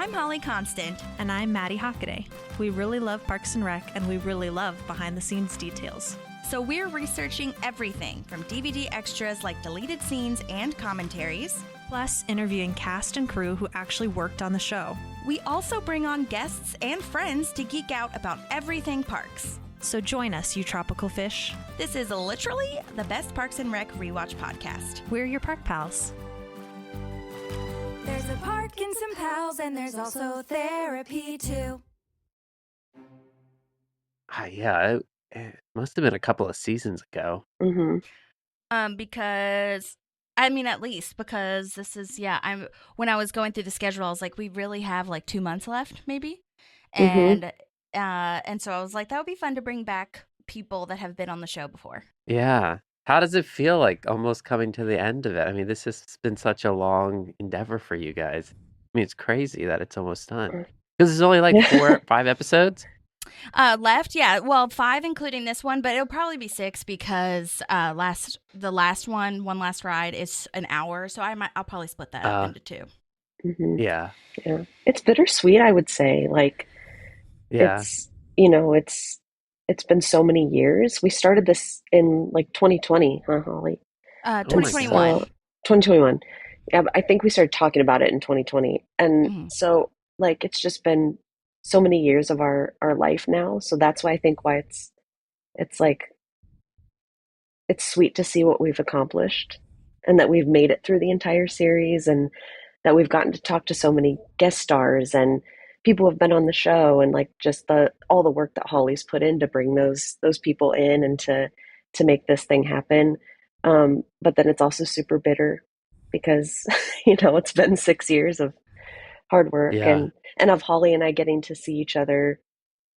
I'm Holly Constant. And I'm Maddie Hockaday. We really love Parks and Rec, and we really love behind-the-scenes details. So we're researching everything from DVD extras like deleted scenes and commentaries, plus interviewing cast and crew who actually worked on the show. We also bring on guests and friends to geek out about everything parks. So join us, you tropical fish. This is literally the best Parks and Rec rewatch podcast. We're your park pals. There's a park and some pals, and there's also therapy too. It must have been a couple of seasons ago. Because at least because this is when I was going through the schedule, I was like, we really have like 2 months left, maybe, and so I was like, that would be fun to bring back people that have been on the show before. Yeah. How does it feel like almost coming to the end of it? I mean, this has been such a long endeavor for you guys. I mean, it's crazy that it's almost done. Because it's only like 5 episodes? Left, yeah. Well, 5 including this one, but it'll probably be 6 because the last one last ride is an hour, so I'll probably split that up into 2. Yeah. It's bittersweet, I would say. It's been so many years. We started this in 2020, huh, Holly? 2021. 2021. Yeah, I think we started talking about it in 2020. And so it's just been so many years of our life now. So that's why I think it's sweet to see what we've accomplished and that we've made it through the entire series and that we've gotten to talk to so many guest stars and people who have been on the show and just all the work that Holly's put in to bring those people in and to make this thing happen. But then it's also super bitter because, it's been 6 years of hard work and of Holly and I getting to see each other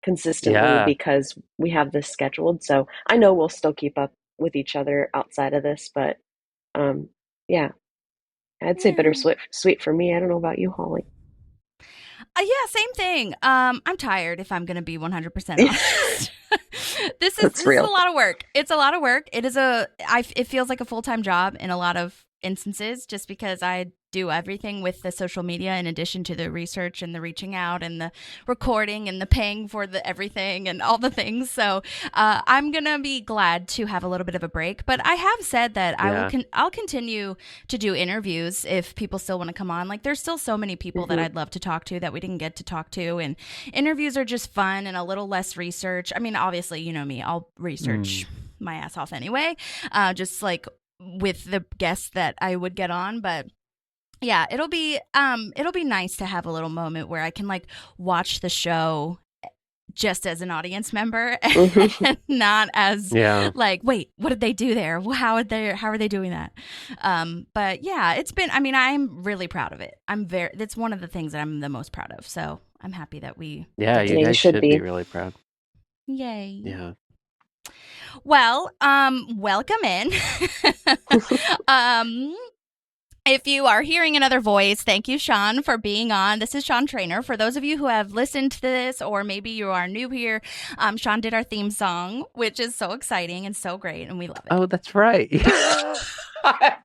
consistently because we have this scheduled. So I know we'll still keep up with each other outside of this, but I'd say bittersweet for me. I don't know about you, Holly. Same thing. I'm tired if I'm going to be 100% honest. This is a lot of work. It's a lot of work. It feels like a full-time job in a lot of instances just because I do everything with the social media in addition to the research and the reaching out and the recording and the paying for the everything and all the things. So I'm going to be glad to have a little bit of a break. But I have said that I'll continue to do interviews if people still want to come on. There's still so many people that I'd love to talk to that we didn't get to talk to. And interviews are just fun and a little less research. I mean, obviously, you know me, I'll research my ass off anyway, just with the guests that I would get on. But yeah, it'll be nice to have a little moment where I can watch the show just as an audience member and not as wait, what did they do there? How are they doing that? But yeah, I'm really proud of it. That's one of the things that I'm the most proud of. So I'm happy that we. Yeah, you guys should be really proud. Yay. Yeah. Well, welcome in. If you are hearing another voice, thank you, Sean, for being on. This is Sean Trainer. For those of you who have listened to this, or maybe you are new here, Sean did our theme song, which is so exciting and so great, and we love it. Oh, that's right. I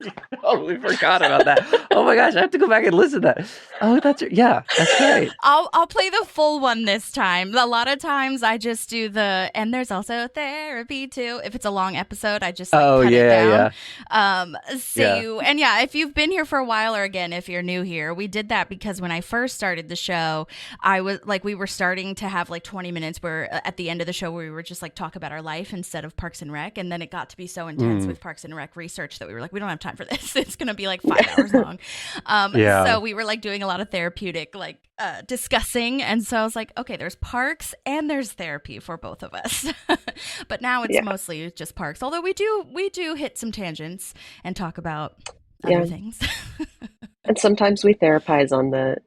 totally forgot about that. Oh my gosh, I have to go back and listen to that. Oh, that's right. I'll play the full one this time. A lot of times I just do and there's also therapy too. If it's a long episode, I just cut it down. If you've been here for a while, or again, if you're new here, we did that because when I first started the show, we were starting to have 20 minutes where at the end of the show where we were just talk about our life instead of Parks and Rec, and then it got to be so intense with Parks and Rec research that we were we don't have time for this. It's going to be 5 hours long. So we were doing a lot of therapeutic discussing, and so I was okay, there's parks and there's therapy for both of us. But now it's mostly just parks, although we do hit some tangents and talk about other things. And sometimes we therapize on the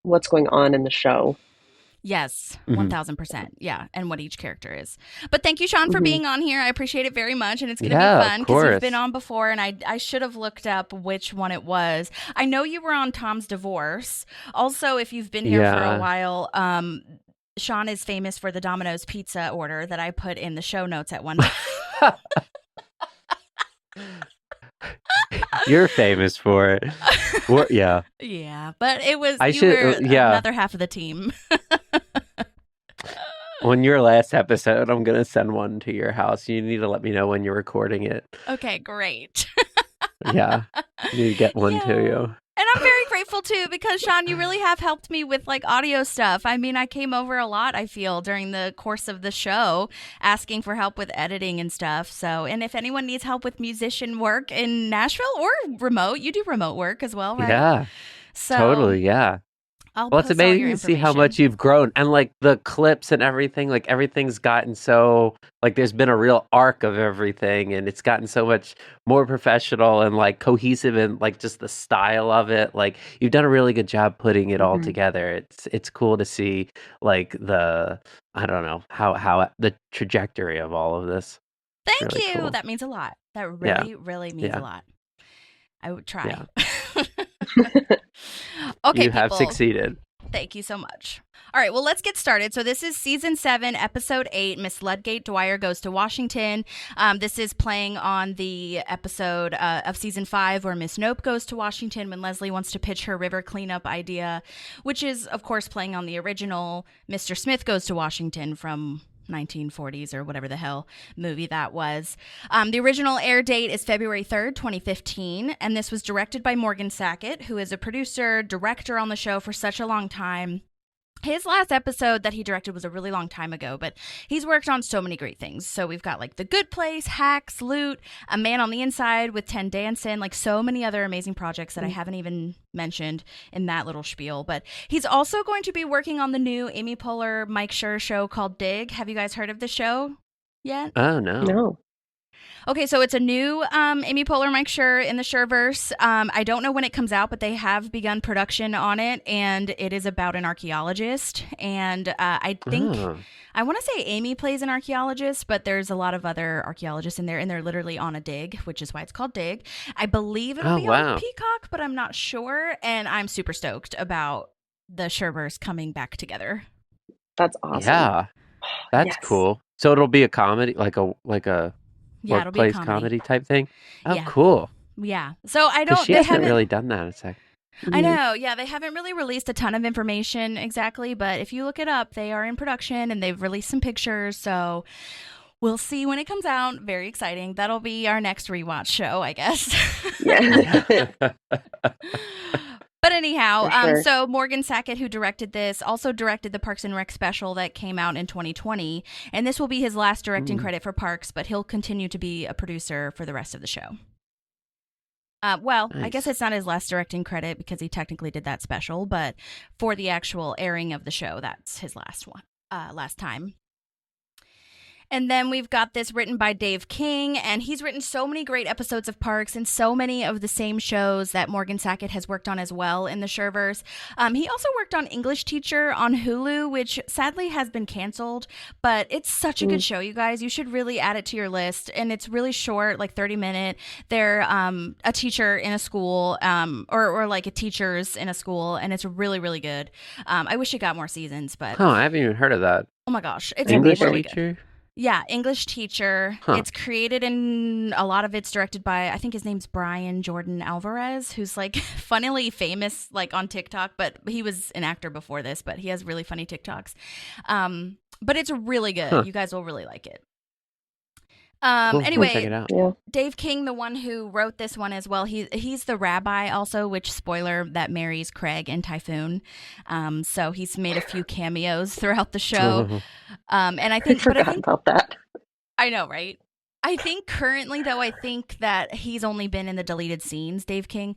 what's going on in the show. Yes, 1000%. Yeah, and what each character is. But thank you, Sean, for being on here. I appreciate it very much, and it's going to be fun because you've been on before, and I should have looked up which one it was. I know you were on Tom's Divorce. Also, if you've been here for a while, Sean is famous for the Domino's pizza order that I put in the show notes at one point. You're famous for it. Yeah. Yeah, but it was I you should. were Yeah. another half of the team. On your last episode, I'm gonna send one to your house. You need to let me know when you're recording it. Okay, great. Yeah, you need to get one to Yeah. you. And I'm very grateful too because Sean, you really have helped me with like audio stuff. I mean, I came over a lot, I feel, during the course of the show asking for help with editing and stuff. So, and if anyone needs help with musician work in Nashville or remote, you do remote work as well, right? Yeah, So totally. Yeah. I'll Well, it's post all amazing your to see how information. much you've grown, and like the clips and everything. Like everything's gotten so like there's been a real arc of everything, and it's gotten so much more professional and like cohesive, and like just the style of it. Like you've done a really good job putting it all Mhm. together. It's cool to see like I don't know how the trajectory of all of this. Thank Really you. cool. That means a lot. That Yeah. really, really means Yeah. a lot. I would try. Yeah. Okay, You have people. succeeded. Thank you so much. All right, well, let's get started. So this is season 7, episode 8. Miss Ludgate-Dwyer goes to Washington. This is playing on the episode of season 5 where Miss Nope goes to Washington when Leslie wants to pitch her river cleanup idea, which is, of course, playing on the original Mr. Smith Goes to Washington from 1940s or whatever the hell movie that was. The original air date is February 3rd, 2015, and this was directed by Morgan Sackett, who is a producer, director on the show for such a long time. His last episode that he directed was a really long time ago, but he's worked on so many great things. So we've got like The Good Place, Hacks, Loot, A Man on the Inside with Ten Danson, like so many other amazing projects that I haven't even mentioned in that little spiel. But he's also going to be working on the new Amy Poehler, Mike Schur show called Dig. Have you guys heard of the show yet? Oh no. No. Okay, so it's a new Amy Poehler, Mike Schur in the Schurverse. I don't know when it comes out, but they have begun production on it, and it is about an archaeologist. And I think, Oh. I want to say Amy plays an archaeologist, but there's a lot of other archaeologists in there, and they're literally on a dig, which is why it's called Dig. I believe it'll Oh, be wow. on Peacock, but I'm not sure, and I'm super stoked about the Schurverse coming back together. That's awesome. Yeah, that's Yes. cool. So it'll be a comedy, like a Yeah, it'll be a workplace comedy type thing. Oh, Yeah. cool. Yeah, so I Because don't. she They hasn't haven't really done that in a sec. I know, yeah, they haven't really released a ton of information exactly, but if you look it up, they are in production and they've released some pictures, so we'll see when it comes out. Very exciting. That'll be our next rewatch show, I guess. Yeah. But anyhow, For sure. so Morgan Sackett, who directed this, also directed the Parks and Rec special that came out in 2020, and this will be his last directing credit for Parks, but he'll continue to be a producer for the rest of the show. Well, I guess Nice. it's not his last directing credit because he technically did that special, but for the actual airing of the show, that's his last one, last time. And then we've got this written by Dave King, and he's written so many great episodes of Parks and so many of the same shows that Morgan Sackett has worked on as well in the Schurverse. He also worked on English Teacher on Hulu, which sadly has been canceled, but it's such a good show, you guys. You should really add it to your list, and it's really short, like 30-minute. They're a teacher in a school, or like a teachers in a school, and it's really, really good. I wish it got more seasons, but Huh, I haven't even heard of that. oh my gosh, it's English really good. teacher? Yeah, English Teacher. Huh. It's created and a lot of it's directed by, I think his name's Brian Jordan Alvarez, who's like funnily famous like on TikTok, but he was an actor before this, but he has really funny TikToks. But it's really good. Huh. You guys will really like it. Cool, I'm gonna check Anyway, it out. Yeah. Dave King, the one who wrote this one as well, he's the rabbi also, which spoiler, that marries Craig and Typhoon. So he's made a few cameos throughout the show. And I I think, forgot about that. I know, right? I think currently, though, I think that he's only been in the deleted scenes, Dave King.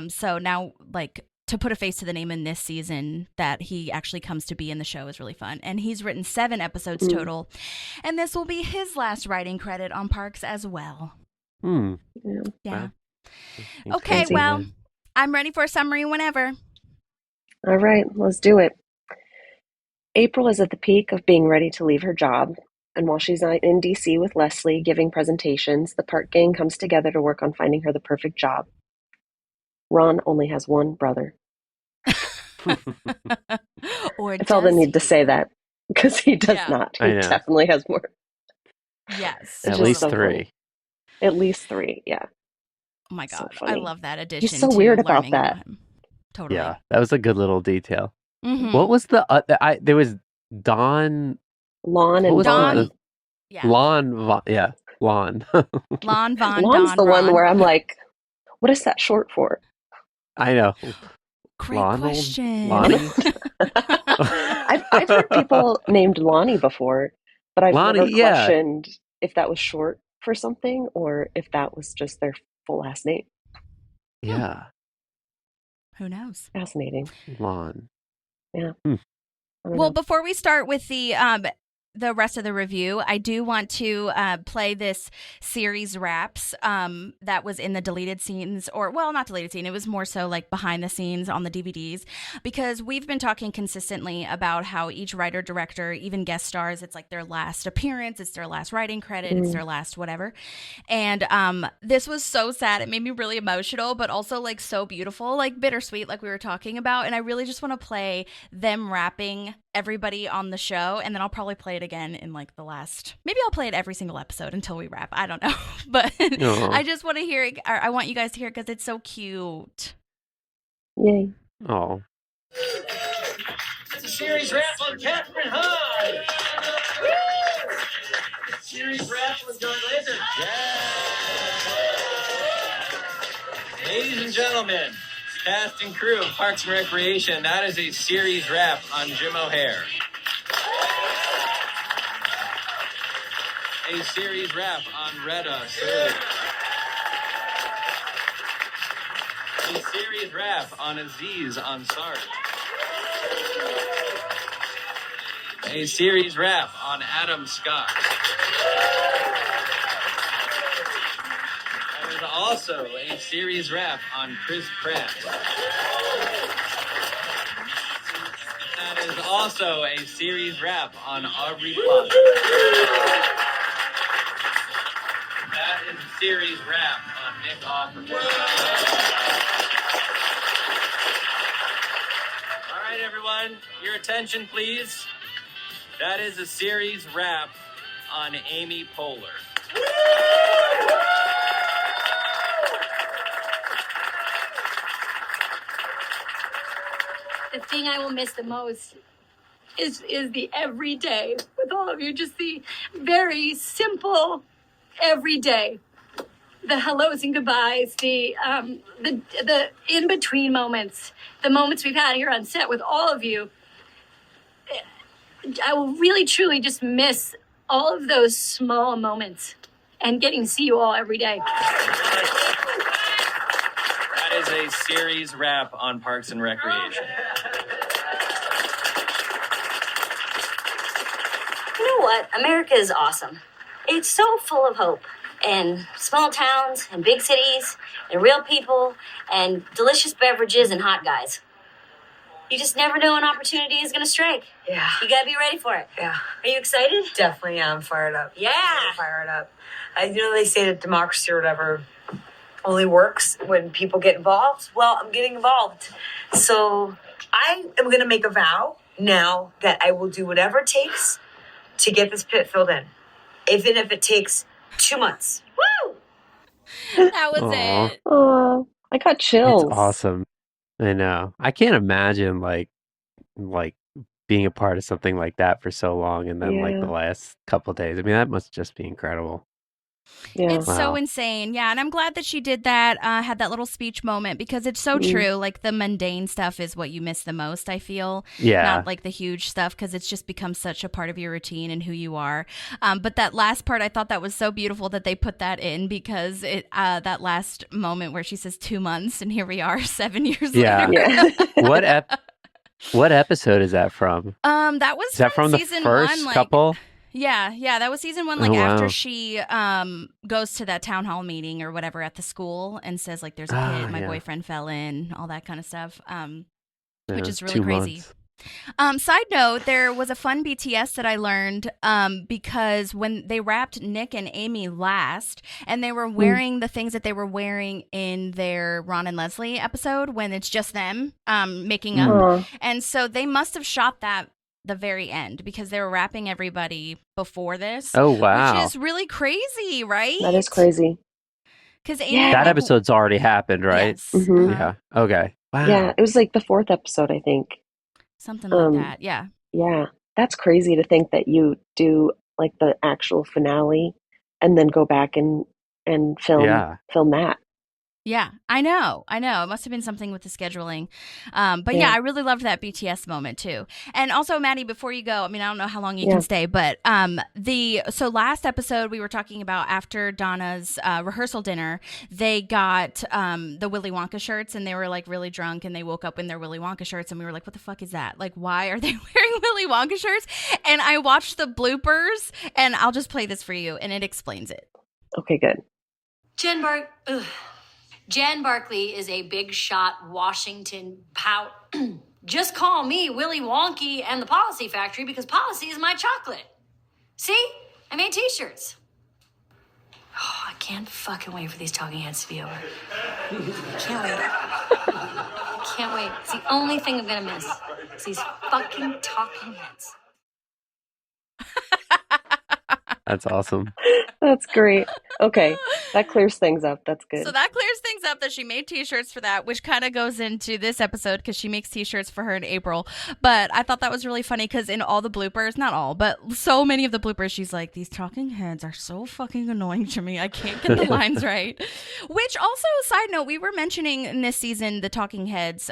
So now, like, to put a face to the name in this season that he actually comes to be in the show is really fun. And he's written 7 episodes total. And this will be his last writing credit on Parks as well. Hmm. Yeah. Yeah. Wow. Okay, crazy. well, I'm ready for a summary whenever. All right, let's do it. April is at the peak of being ready to leave her job. And while she's not in DC with Leslie giving presentations, the park gang comes together to work on finding her the perfect job. Ron only has one brother. Or I felt the does need to he? say that because he does Yeah. not. I He know. definitely has more. Yes. It's At just least so 3. funny. At least 3, yeah. Oh my So God. I funny. love that addition. He's so to weird about learning that. him. Totally. Yeah, that was a good little detail. Mm-hmm. What was there was Don. Lon What and was Vaughn. Yeah. Lon. Yeah, Lon. Lon, Von, Lon's Don, the one Ron. where I'm like, what is that short for? I know. Great Lonald? question. Lonnie? I've heard people named Lonnie before, but I've Lonnie, never yeah. questioned if that was short for something or if that was just their full last name. Yeah. Who knows? Fascinating. Lon. Yeah. Hmm. I don't Well, know. before we start with the rest of the review, I do want to play this series wraps that was in the deleted scenes, or well, not deleted scene. It was more so like behind the scenes on the DVDs, because we've been talking consistently about how each writer, director, even guest stars, it's like their last appearance, it's their last writing credit, it's their last whatever. And this was so sad. It made me really emotional, but also like so beautiful, like bittersweet, like we were talking about. And I really just want to play them wrapping everybody on the show, and then I'll probably play it again in like the last, maybe I'll play it every single episode until we wrap. I don't know. But I just want to hear it. I want you guys to hear it because it's so cute. Yay. Oh. It's a series wrap on Catherine Hahn. Series wrap with John Glazer. Yeah. Ladies and gentlemen, cast and crew of Parks and Recreation, that is a series wrap on Jim O'Hare. A series wrap on Retta Surly. A series wrap on Aziz Ansari. A series wrap on Adam Scott. There is also a series wrap on Chris Pratt. That is also a series wrap on Aubrey Plaza. That is a series wrap on Nick Offerman. All right, everyone, your attention, please. That is a series wrap on Amy Poehler. The thing I will miss the most is the everyday with all of you. Just the very simple everyday. The hellos and goodbyes, the in between moments, the moments we've had here on set with all of you. I will really truly just miss all of those small moments and getting to see you all every day. That is a series wrap on Parks and Recreation. You know what? America is awesome. It's so full of hope. And small towns and big cities and real people and delicious beverages and hot guys. You just never know an opportunity is going to strike. Yeah. You got to be ready for it. Yeah. Are you excited? Definitely am fired up. Yeah. I'm fired up. They say that democracy or whatever only works when people get involved. Well, I'm getting involved. So I am going to make a vow now that I will do whatever it takes to get this pit filled in. Even if it takes 2 months. Woo! That was Aw. it. Oh, I got chills. It's awesome. I know. I can't imagine like being a part of something like that for so long, and then like Yeah. the last couple of days. I mean, that must just be incredible. Yeah. It's so Wow. insane. Yeah. And I'm glad that she did that, had that little speech moment, because it's so true. Like the mundane stuff is what you miss the most, I feel. Yeah. Not like the huge stuff, because it's just become such a part of your routine and who you are. But that last part, I thought that was so beautiful that they put that in, because it that last moment where she says 2 months and here we are 7 years Yeah. later. Yeah. What episode is that from? That was Is that from the season first one, like, couple? Yeah, that was season one, like Oh, wow. after she goes to that town hall meeting or whatever at the school and says like there's a Ah, pit, my yeah. boyfriend fell in, all that kind of stuff. Which Yeah, is really 2 crazy. months. Side note, there was a fun BTS that I learned because when they wrapped Nick and Amy last, and they were wearing the things that they were wearing in their Ron and Leslie episode when it's just them making up. Aw. And so they must have shot that the very end, because they were wrapping everybody before this. Oh wow. Which is really crazy, right? That is crazy. Because Yeah. That episode's already happened, right? Yes. Mhm. Yeah. Okay. Wow. Yeah, it was like the 4th episode, I think. Something like that. Yeah. Yeah, that's crazy to think that you do like the actual finale and then go back and film that. Yeah, I know. It must have been something with the scheduling. But Yeah. I really loved that BTS moment too. And also, Maddie, before you go, I mean, I don't know how long you Yeah. can stay, but so last episode we were talking about after Donna's rehearsal dinner, they got the Willy Wonka shirts and they were like really drunk and they woke up in their Willy Wonka shirts and we were like, what the fuck is that? Like, why are they wearing Willy Wonka shirts? And I watched the bloopers and I'll just play this for you and it explains it. Okay, good. Jen Barkley is a big shot Washington pout. Just call me Willy Wonky and the Policy Factory because policy is my chocolate. See? I made t-shirts. Oh, I can't fucking wait for these talking heads to be over. I can't wait. I can't wait. It's the only thing I'm gonna miss. It's these fucking talking heads. That's awesome. That's great. Okay, that clears things up. That's good. So that clears things up that she made t-shirts for that, which kind of goes into this episode because she makes t-shirts for her in April. But I thought that was really funny because in all the bloopers, not all, but so many of the bloopers, she's like, these talking heads are so fucking annoying to me. I can't get the lines right. Which also, side note, we were mentioning in this season the talking heads,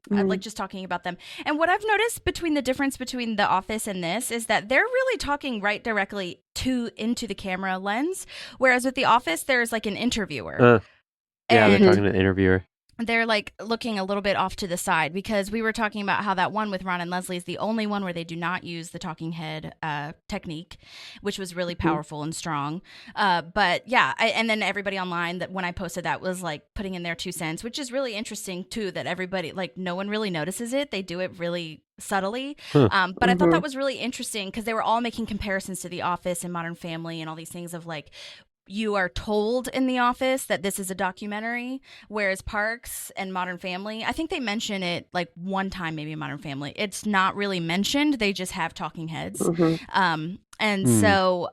like just talking about them. And what I've noticed between the difference between The Office and this is that they're really talking right directly into the camera lens, whereas with The Office there's like an interviewer. Yeah, And they're talking to the interviewer. they're like looking a little bit off to the side because we were talking about how that one with Ron and Leslie is the only one where they do not use the talking head technique, which was really powerful and strong. But yeah, and then everybody online that when I posted that was like putting in their 2 cents, which is really interesting too, that everybody, like no one really notices it. They do it really subtly. But I thought that was really interesting because they were all making comparisons to The Office and Modern Family and all these things of like, you are told in The Office that this is a documentary, whereas Parks and Modern Family, I think they mention it like one time, maybe in Modern Family. It's not really mentioned. They just have talking heads. So,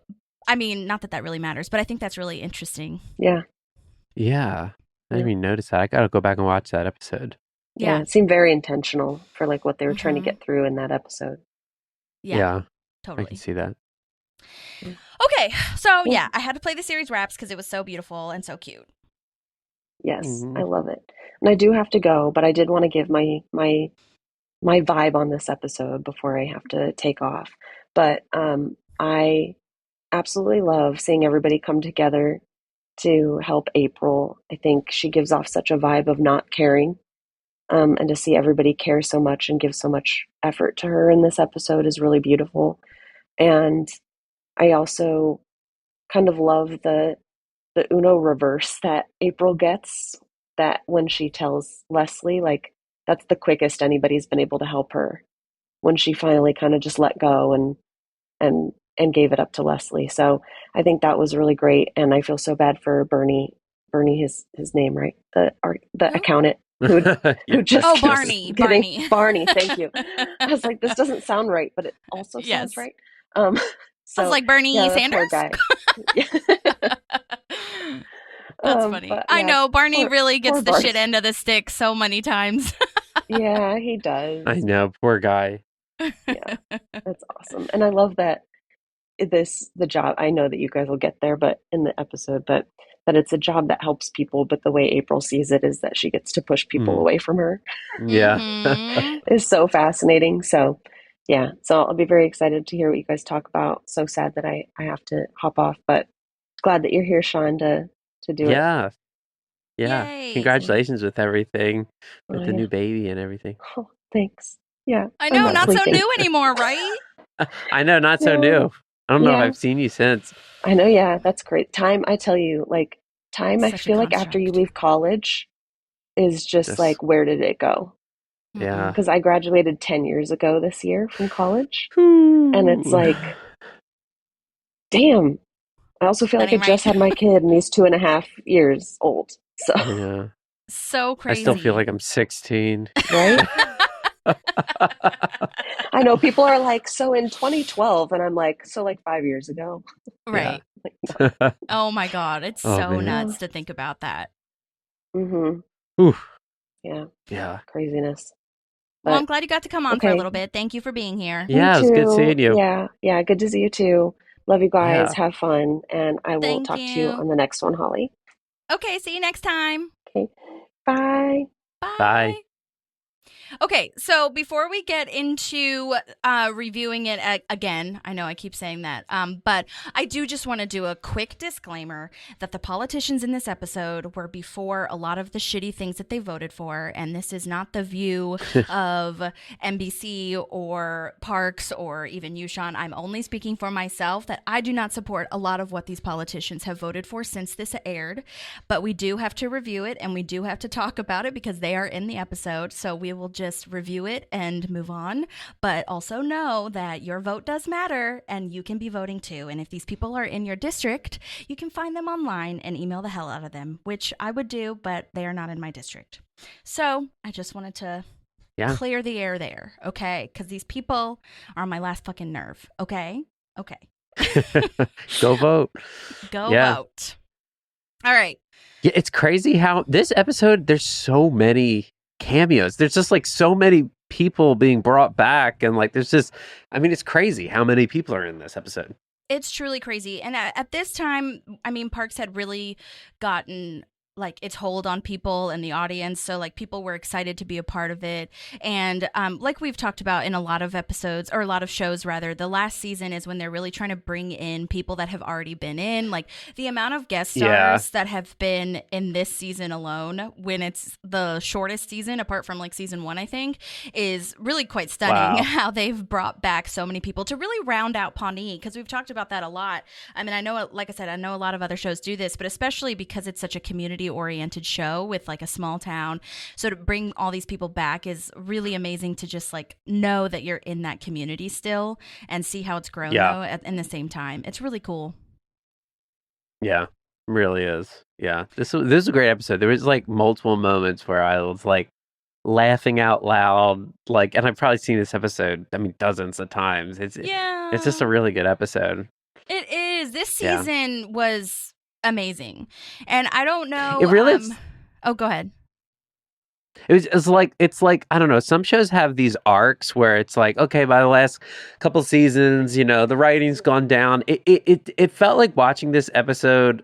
I mean, not that that really matters, but I think that's really interesting. Yeah. Yeah. I didn't even notice that. I got to go back and watch that episode. Yeah. It seemed very intentional for like what they were trying to get through in that episode. Yeah. Totally. I can see that. Okay, so yeah, I had to play the series wraps because it was so beautiful and so cute. Yes, I love it. And I do have to go, but I did want to give my vibe on this episode before I have to take off. But I absolutely love seeing everybody come together to help April. I think she gives off such a vibe of not caring. And to see everybody care so much and give so much effort to her in this episode is really beautiful. And I also kind of love the Uno reverse that April gets, that when she tells Leslie, like, that's the quickest anybody's been able to help her, when she finally kind of just let go and gave it up to Leslie. So I think that was really great. And I feel so bad for Bernie, his name, right? The accountant who just Barney. Barney, thank you. I was like, this doesn't sound right, but it also sounds right. So, I was like, Bernie Sanders? Guy. That's funny. But, I know, Barney really gets the Bart. shit end of the stick so many times. Yeah, he does. I know, poor guy. Yeah, that's awesome. And I love that the job, I know that you guys will get there, but in the episode, but that it's a job that helps people, but the way April sees it is that she gets to push people away from her. Yeah. Is so fascinating. So yeah, so I'll be very excited to hear what you guys talk about. So sad that I have to hop off, but glad that you're here, Sean, to do it. Yeah. Yay. Congratulations with everything, with the yeah. new baby and everything. Oh, thanks. Yeah. I know, I'm not so sleeping. new anymore, right? I know, not so Yeah. new. I don't know if Yeah. I've seen you since. I know, yeah, that's great. Time, I tell you, like, time, I Such a feel like after you construct. leave college is just like, where did it go? Yeah. Because I graduated 10 years ago this year from college. And it's like, damn. I also feel That like I ain't just right. had my kid and he's 2.5 years old. So, Yeah. So I crazy. still feel like I'm 16. right? I know people are like, so in 2012, and I'm like, so like 5 years ago. Right. Oh my God. It's Oh, so man. nuts to think about that. Mm-hmm. Oof. Yeah. Yeah. Craziness. Well, But I'm glad you got to come on for a okay. little bit. Thank you for being here. Me Yeah, it was good too. seeing you. Yeah. Yeah. Good to see you too. Love you guys. Yeah. Have fun. And I will Thank talk to you you. on the next one, Holly. Okay, see you next time. Okay. Bye. Bye. Bye. Okay, so before we get into reviewing it again, I know I keep saying that, but I do just want to do a quick disclaimer that the politicians in this episode were before a lot of the shitty things that they voted for, and this is not the view of NBC or Parks or even you, Sean. I'm only speaking for myself that I do not support a lot of what these politicians have voted for since this aired, but we do have to review it and we do have to talk about it because they are in the episode, so we will just review it and move on, but also know that your vote does matter and you can be voting too. And if these people are in your district, you can find them online and email the hell out of them, which I would do, but they are not in my district. So I just wanted to clear the air there, okay? Because these people are on my last fucking nerve, okay? Okay. Go vote. Go vote. All right. Yeah, it's crazy how this episode, there's so many cameos. There's just like so many people being brought back, and like there's just, I mean, it's crazy how many people are in this episode. It's truly crazy. And at this time, I mean, Parks had really gotten like its hold on people and the audience, so like people were excited to be a part of it. And like we've talked about in a lot of episodes, or a lot of shows rather, the last season is when they're really trying to bring in people that have already been in. Like the amount of guest stars that have been in this season alone, when it's the shortest season apart from like season 1, I think, is really quite stunning. How they've brought back so many people to really round out Pawnee, because we've talked about that a lot. I mean, I know, like I said, I know a lot of other shows do this, but especially because it's such a community oriented show with like a small town, so to bring all these people back is really amazing, to just like know that you're in that community still and see how it's grown though in the same time. It's really cool. Yeah, really is. Yeah, this is a great episode. There was like multiple moments where I was like laughing out loud, like, and I've probably seen this episode, I mean, dozens of times. It's just a really good episode. It is. This season was amazing, and I don't know. It really. Oh, go ahead. It's like I don't know. Some shows have these arcs where it's like, okay, by the last couple seasons, you know, the writing's gone down. It felt like watching this episode,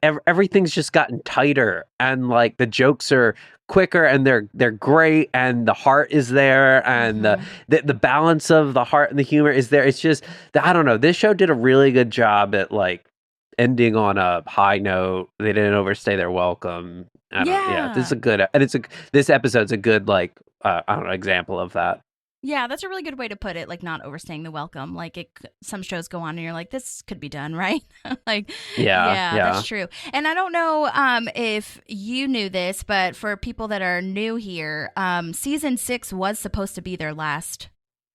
everything's just gotten tighter, and like the jokes are quicker, and they're great, and the heart is there, and the balance of the heart and the humor is there. It's just, I don't know. This show did a really good job at like ending on a high note. They didn't overstay their welcome. This is a good, and this episode's a good like I don't know, example of that. Yeah, that's a really good way to put it, like not overstaying the welcome. Like some shows go on and you're like, this could be done, right? Like, yeah, that's true. And I don't know if you knew this, but for people that are new here, season 6 was supposed to be their last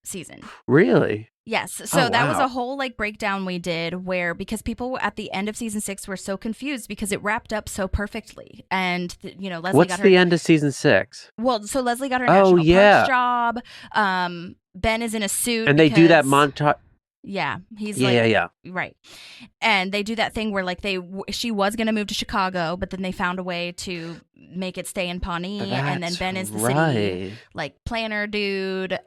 season. Really? Yes. So that was a whole like breakdown we did where, because people at the end of season 6 were so confused because it wrapped up so perfectly. And, you know, Leslie What's the end of season 6? Well, so Leslie got her national parks job. Ben is in a suit. And they do that montage. Yeah, he's right. And they do that thing where like she was going to move to Chicago, but then they found a way to make it stay in Pawnee. And then Ben is the city like planner dude.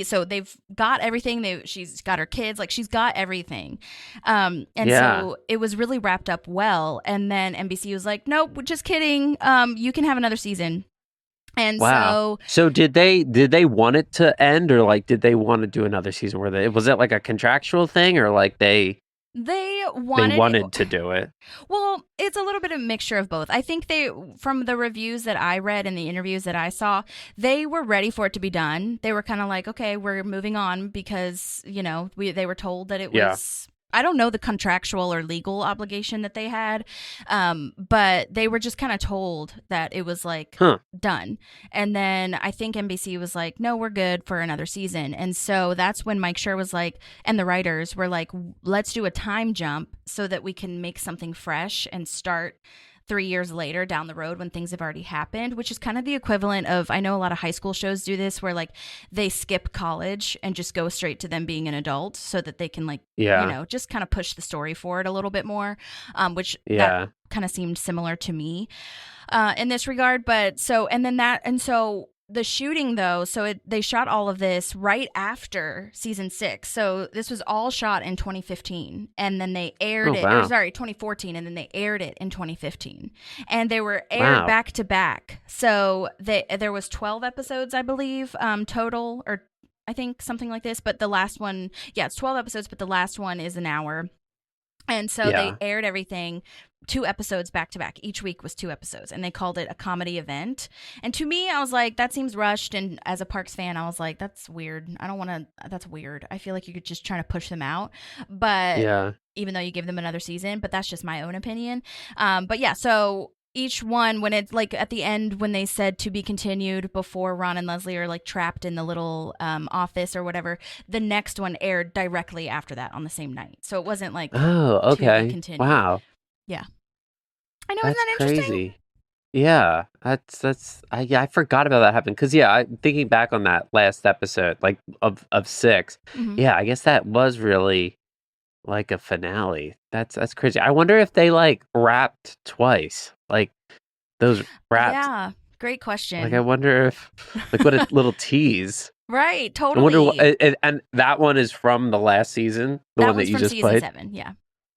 So they've got everything. She's got her kids, like she's got everything. So it was really wrapped up well. And then NBC was like, nope, just kidding. You can have another season. And so did they want it to end, or like did they want to do another season? Was it like a contractual thing, or like they wanted to do it? Well, it's a little bit of a mixture of both. I think from the reviews that I read and the interviews that I saw, they were ready for it to be done. They were kind of like, okay, we're moving on because, you know, they were told that it was. I don't know the contractual or legal obligation that they had, but they were just kind of told that it was like done. And then I think NBC was like, no, we're good for another season. And so that's when Mike Schur was like, and the writers were like, let's do a time jump so that we can make something fresh and start 3 years later down the road when things have already happened, which is kind of the equivalent of, I know a lot of high school shows do this where like they skip college and just go straight to them being an adult so that they can like, just kind of push the story forward a little bit more, which that kind of seemed similar to me in this regard. But so, so the shooting though, they shot all of this right after season 6. So this was all shot in 2015 and then they aired 2014, and then they aired it in 2015. And they were aired back to back. So there was 12 episodes, I believe, total, or I think something like this. But the last one, it's 12 episodes, but the last one is an hour. And so they aired everything 2 episodes back to back. Each week was 2 episodes, and they called it a comedy event. And to me, I was like, that seems rushed. And as a Parks fan, I was like, that's weird. I don't want to. That's weird. I feel like you could just try to push them out. But even though you give them another season, but that's just my own opinion. So each one, when it's like at the end, when they said to be continued before Ron and Leslie are like trapped in the little office or whatever, the next one aired directly after that on the same night. So it wasn't like, to be continued. Wow. Yeah. I know, That's isn't that interesting? crazy. Yeah, I forgot about that happening because I'm thinking back on that last episode, like of 6. Mm-hmm. Yeah, I guess that was really like a finale. That's crazy. I wonder if they like wrapped twice, like those wraps. Yeah, great question. Like I wonder if like what a little tease. Right, I totally. wonder and that one is from the last season, the one that you just played. That was from season 7. Yeah.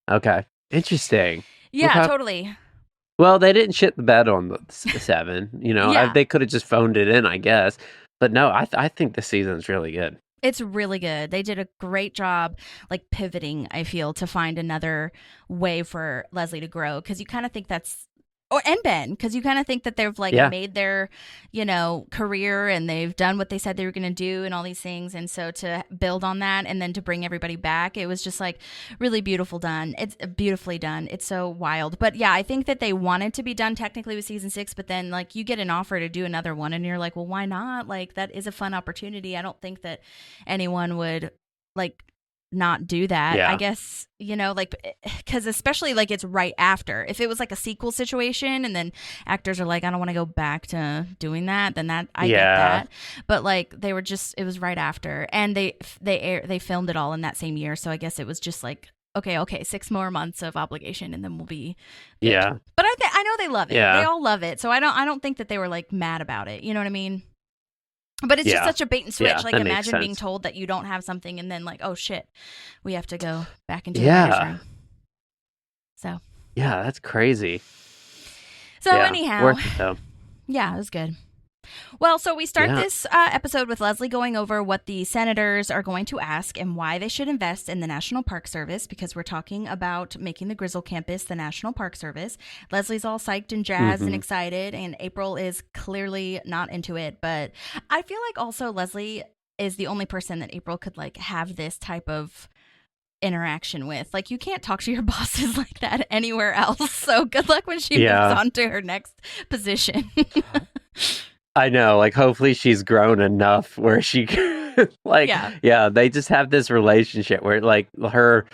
Okay, interesting. Yeah, Okay. Totally. Well, they didn't shit the bed on the 7, They could have just phoned it in, I guess. But no, I think the season's really good. It's really good. They did a great job, like pivoting, I feel, to find another way for Leslie to grow. Because you kind of think and Ben, because you kind of think that they've like made their, career and they've done what they said they were going to do and all these things. And so to build on that and then to bring everybody back, it was just like really beautiful done. It's beautifully done. It's so wild. But yeah, I think that they wanted to be done technically with season 6, but then like you get an offer to do another one and you're like, well, why not? Like that is a fun opportunity. I don't think that anyone would like not do that. I guess, like, because especially like it's right after. If it was like a sequel situation and then actors are like, I don't want to go back to doing that, then that I get that. But like it was right after, and they filmed it all in that same year. So I guess it was just like, okay, 6 more months of obligation and then we'll be good. Yeah. But I know they love it. Yeah. They all love it. So I don't think that they were like mad about it. You know what I mean? But it's just such a bait and switch. Yeah, like that makes imagine being sense. told that you don't have something and then like, oh shit, we have to go back into the writer's room. So yeah, that's crazy. So anyhow, worth it though. Yeah, it was good. Well, so we start this episode with Leslie going over what the senators are going to ask and why they should invest in the National Park Service, because we're talking about making the Grizzle Campus the National Park Service. Leslie's all psyched and jazzed and excited, and April is clearly not into it. But I feel like also Leslie is the only person that April could like have this type of interaction with. Like you can't talk to your bosses like that anywhere else. So good luck when she moves on to her next position. I know, like hopefully she's grown enough where she can, like, they just have this relationship where like her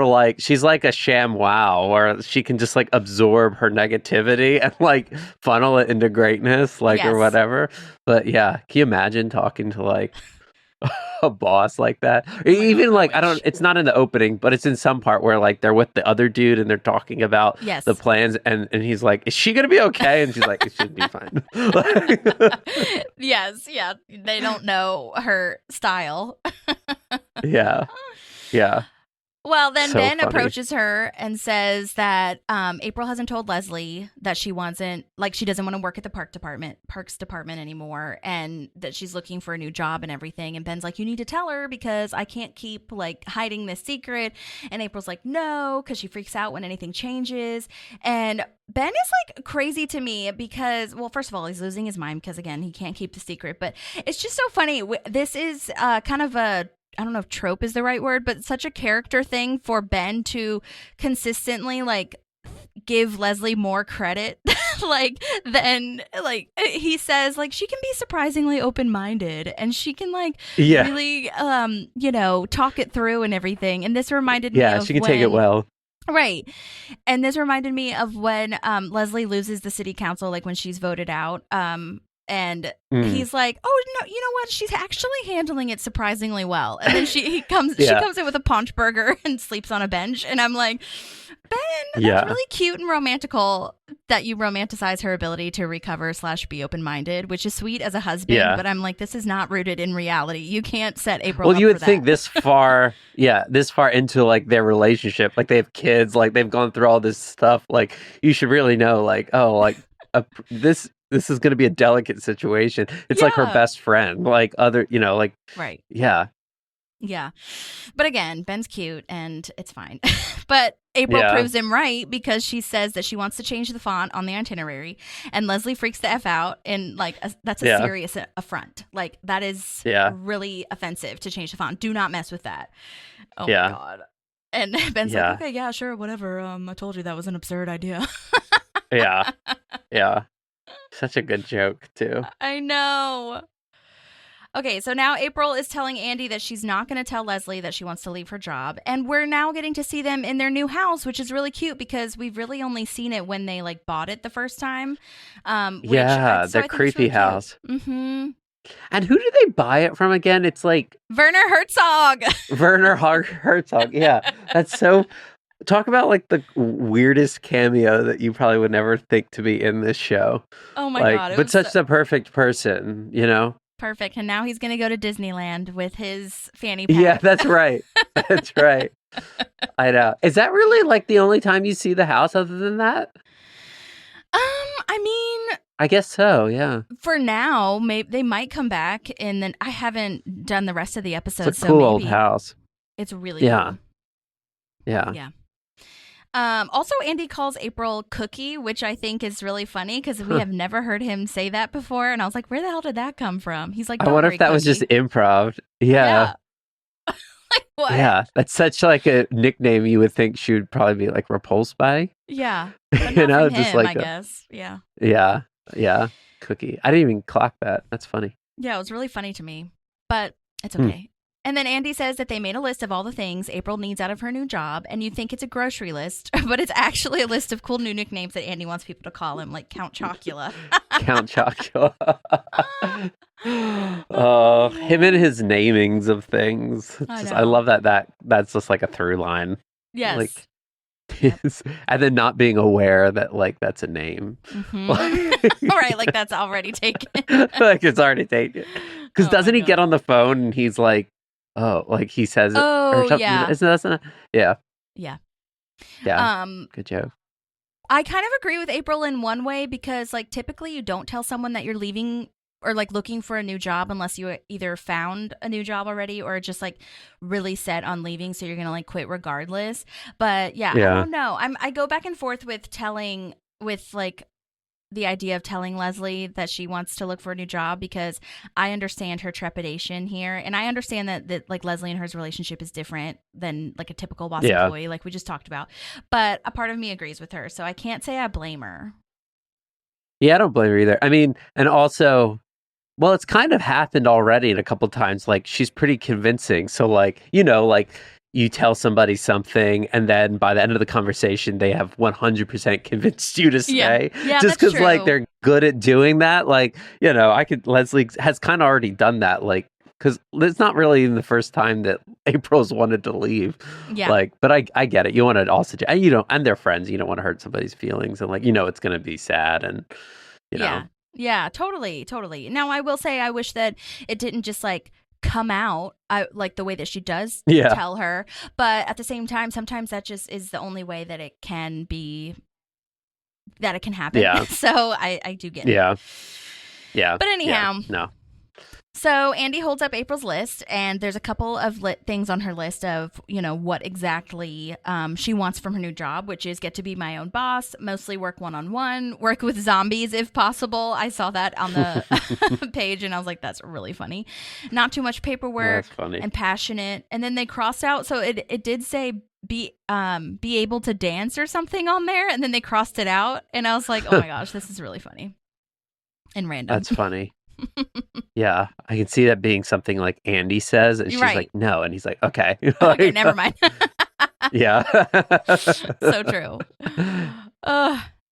like she's like a sham wow, where she can just like absorb her negativity and like funnel it into greatness, like or whatever. But yeah, can you imagine talking to like a boss like that? Even like it's not in the opening, but it's in some part where like they're with the other dude and they're talking about the plans and he's like, is she gonna be okay? And she's like, it should be fine. They don't know her style. yeah Well, then So Ben funny. approaches her and says that April hasn't told Leslie that she doesn't want to work at the Parks Department anymore, and that she's looking for a new job and everything. And Ben's like, you need to tell her because I can't keep like hiding this secret. And April's like, no, because she freaks out when anything changes. And Ben is like crazy to me because, well, first of all, he's losing his mind because again, he can't keep the secret. But it's just so funny. This is kind of I don't know if trope is the right word, but such a character thing for Ben to consistently like give Leslie more credit. Then he says like she can be surprisingly open-minded and she can like really talk it through and everything. And this reminded me of she can take it well. Right. And this reminded me of when Leslie loses the city council, like when she's voted out. And he's like, "Oh no, you know what? She's actually handling it surprisingly well." And then she comes in with a paunch burger and sleeps on a bench. And I'm like, Ben, that's really cute and romantical that you romanticize her ability to recover / be open-minded, which is sweet as a husband. Yeah. But I'm like, this is not rooted in reality. You can't set April. Well, you would for think that. this far into like their relationship, like they have kids, like they've gone through all this stuff. Like you should really know, like, oh, like this is going to be a delicate situation. It's like her best friend, like other, like, right. Yeah. Yeah. But again, Ben's cute and it's fine. But April proves him right because she says that she wants to change the font on the itinerary, and Leslie freaks the F out, and like that's a serious affront. Like that is really offensive to change the font. Do not mess with that. Oh my God. And Ben's like, okay, yeah, sure, whatever. I told you that was an absurd idea. Yeah. Such a good joke too. I know. Okay, so now April is telling Andy that she's not going to tell Leslie that she wants to leave her job. And we're now getting to see them in their new house, which is really cute because we've really only seen it when they like bought it the first time. The creepy really house. Mm-hmm. And who did they buy it from again? It's like Werner Herzog. Werner Herzog. Yeah, that's so. Talk about like the weirdest cameo that you probably would never think to be in this show. Oh my God! But such the perfect person, Perfect. And now he's going to go to Disneyland with his fanny pack. Yeah, that's right. That's right. I know. Is that really like the only time you see the house other than that? I mean, I guess so, yeah. For now, maybe they might come back, and then I haven't done the rest of the episode. It's a cool old house. It's really cool. Yeah. Also, Andy calls April Cookie, which I think is really funny because we have never heard him say that before. And I was like, where the hell did that come from? He's like, I wonder if that was just improv. Yeah. Like, what? Yeah. That's such like a nickname you would think she would probably be like repulsed by. Yeah. But not from just him, like I guess. Yeah. Yeah. Cookie. I didn't even clock that. That's funny. Yeah, it was really funny to me, but it's okay. And then Andy says that they made a list of all the things April needs out of her new job, and you think it's a grocery list, but it's actually a list of cool new nicknames that Andy wants people to call him, like Count Chocula. Count Chocula. Oh, him and his namings of things. I love that's just like a through line. Yes. Like, and then not being aware that like that's a name. Mm-hmm. Right, like that's already taken. Like it's already taken. Because doesn't he get on the phone and he's like, oh, like he says it or something. Yeah. Good joke. I kind of agree with April in one way because like typically you don't tell someone that you're leaving or like looking for a new job unless you either found a new job already or just like really set on leaving, so you're gonna like quit regardless. But I don't know. I go back and forth with the idea of telling Leslie that she wants to look for a new job because I understand her trepidation here. And I understand that like Leslie and her's relationship is different than like a typical boss employee, like we just talked about. But a part of me agrees with her. So I can't say I blame her. Yeah, I don't blame her either. I mean, and also, well, it's kind of happened already in a couple times. Like she's pretty convincing. So like, like you tell somebody something and then by the end of the conversation, they have 100% convinced you to stay. Yeah, just because like they're good at doing that. Like, Leslie has kind of already done that. Like, because it's not really the first time that April's wanted to leave. Yeah. Like, but I get it. You want to also, and they're friends. You don't want to hurt somebody's feelings and like, it's going to be sad and, know. Yeah, totally. Now, I will say I wish that it didn't just like come out like the way that she does tell her, but at the same time sometimes that just is the only way that it can happen. So I do get it. But anyhow, no. So Andy holds up April's list, and there's a couple of things on her list of, what exactly she wants from her new job, which is get to be my own boss, mostly work one-on-one, work with zombies if possible. I saw that on the page, and I was like, that's really funny. Not too much paperwork, and passionate. And then they crossed out, so it did say be able to dance or something on there, and then they crossed it out, and I was like, oh my gosh, this is really funny and random. That's funny. Yeah, I can see that being something like Andy says, and she's like, no, and he's like, okay. Okay, never mind. Yeah. So true.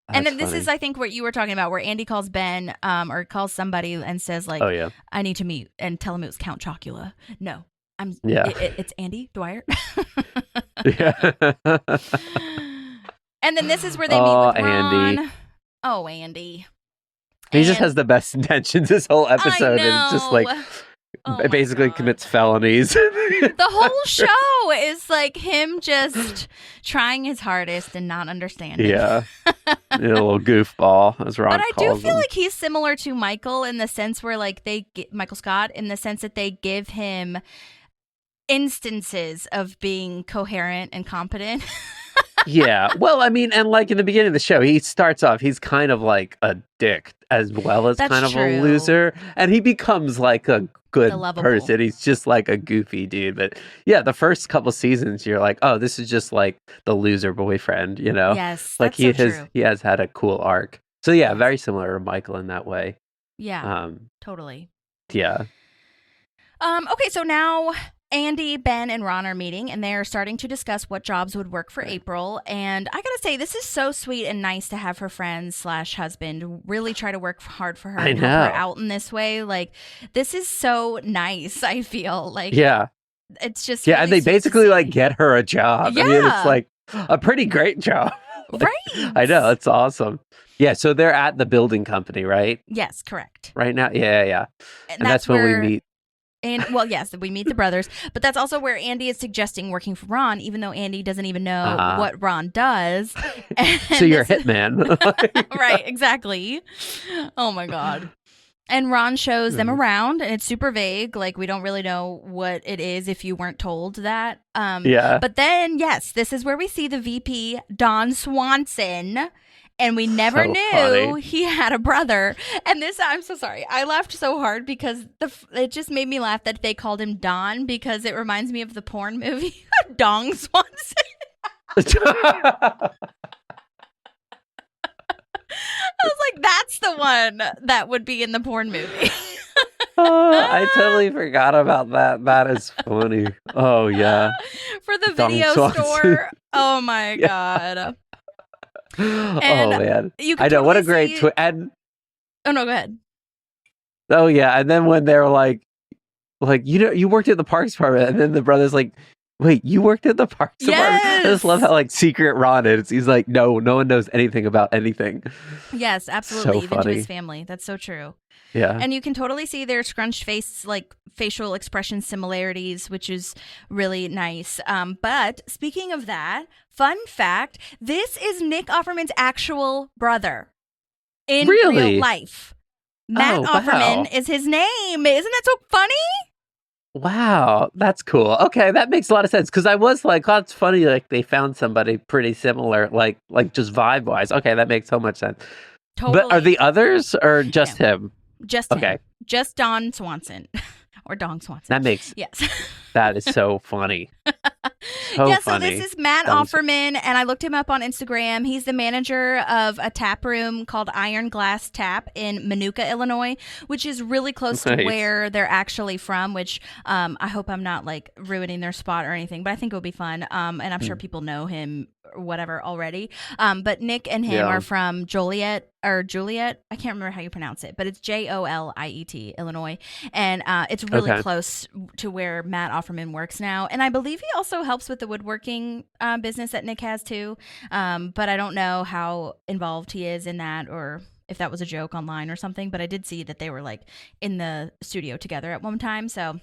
And then this funny. is, I think, what you were talking about, where Andy calls Ben or calls somebody and says, like, Oh, yeah. I need to meet, and tell him it was Count Chocula. No, Yeah. it's Andy Dwyer. Yeah. And then this is where they meet with Ron. Andy. Oh, Andy. He just has the best intentions this whole episode, I know. and it's just like Oh basically God. commits felonies. The whole show is like him just trying his hardest and not understanding. Yeah. A little goofball, as Ron But I do calls feel him. like he's similar to Michael in the sense where, like, Michael Scott, in the sense that they give him instances of being coherent and competent. Yeah. Well, I mean, and like in the beginning of the show, he starts off, he's kind of like a dick as well as That's kind of true. a loser. And he becomes like a good The lovable. person. He's just like a goofy dude. But yeah, the first couple seasons, you're like, oh, this is just like the loser boyfriend, you know? Yes, Like that's so true. he has had a cool arc. So yeah, very similar to Michael in that way. Yeah, totally. Yeah. Okay, so now Andy, Ben, and Ron are meeting, and they're starting to discuss what jobs would work for April. And I gotta say, this is so sweet and nice to have her friend/husband really try to work hard for her I and help her know. out in this way. Like, this is so nice. I feel like Yeah. it's just Yeah. really And they sweet to basically see. like get her a job. I mean, Yeah. it's like a pretty great job. Right. I know. It's awesome. Yeah. So they're at the building company, right? Yes, correct. Right now. Yeah. And that's when where- we meet. And well, yes, we meet the brothers, but that's also where Andy is suggesting working for Ron, even though Andy doesn't even know what Ron does. And So you're a this- hitman. Right, exactly. Oh my God. And Ron shows them around, and it's super vague. Like, we don't really know what it is if you weren't told that. Yeah. But then, yes, this is where we see the VP, Don Swanson. And we never So knew funny. he had a brother. And this, I'm so sorry. I laughed so hard because it just made me laugh that they called him Don, because it reminds me of the porn movie Dong Swanson. I was like, that's the one that would be in the porn movie. I totally forgot about that. That is funny. Oh, yeah. For the Dong video Swanson. store. Oh my Yeah. God. Oh, man. You can I know. What a totally great see- and Oh, no, go ahead. oh, yeah. And then when they're like, you know, you worked at the Parks Department. And then the brother's like, wait, you worked at the Parks Department? I just love how like secret Ron is. He's like, no one knows anything about anything. Yes, absolutely. So Even to funny. his family. That's so true. Yeah. And you can totally see their scrunched face, like facial expression similarities, which is really nice. But speaking of that, fun fact, this is Nick Offerman's actual brother in Really? real life. Matt Oh, Offerman wow. is his name. Isn't that so funny? Wow, that's cool. Okay, that makes a lot of sense because I was like, oh, it's funny. Like they found somebody pretty similar, like just vibe wise. Okay, that makes so much sense. Totally. But are the others or just him? Just him. Okay. Just Don Swanson. Or Dong Swanson. That makes Yes. that is so funny. So yeah, funny. so this is Matt Dong- Offerman, and I looked him up on Instagram. He's the manager of a tap room called Iron Glass Tap in Manuka, Illinois, which is really close to Nice. where they're actually from, which I hope I'm not like ruining their spot or anything, but I think it will be fun. And I'm sure people know him or whatever already. But Nick and him Yeah. are from Joliet. I can't remember how you pronounce it, but it's Joliet, Illinois. And it's really Okay. close to where Matt Offerman works now. And I believe he also helps with the woodworking business that Nick has too. But I don't know how involved he is in that or if that was a joke online or something. But I did see that they were like in the studio together at one time. So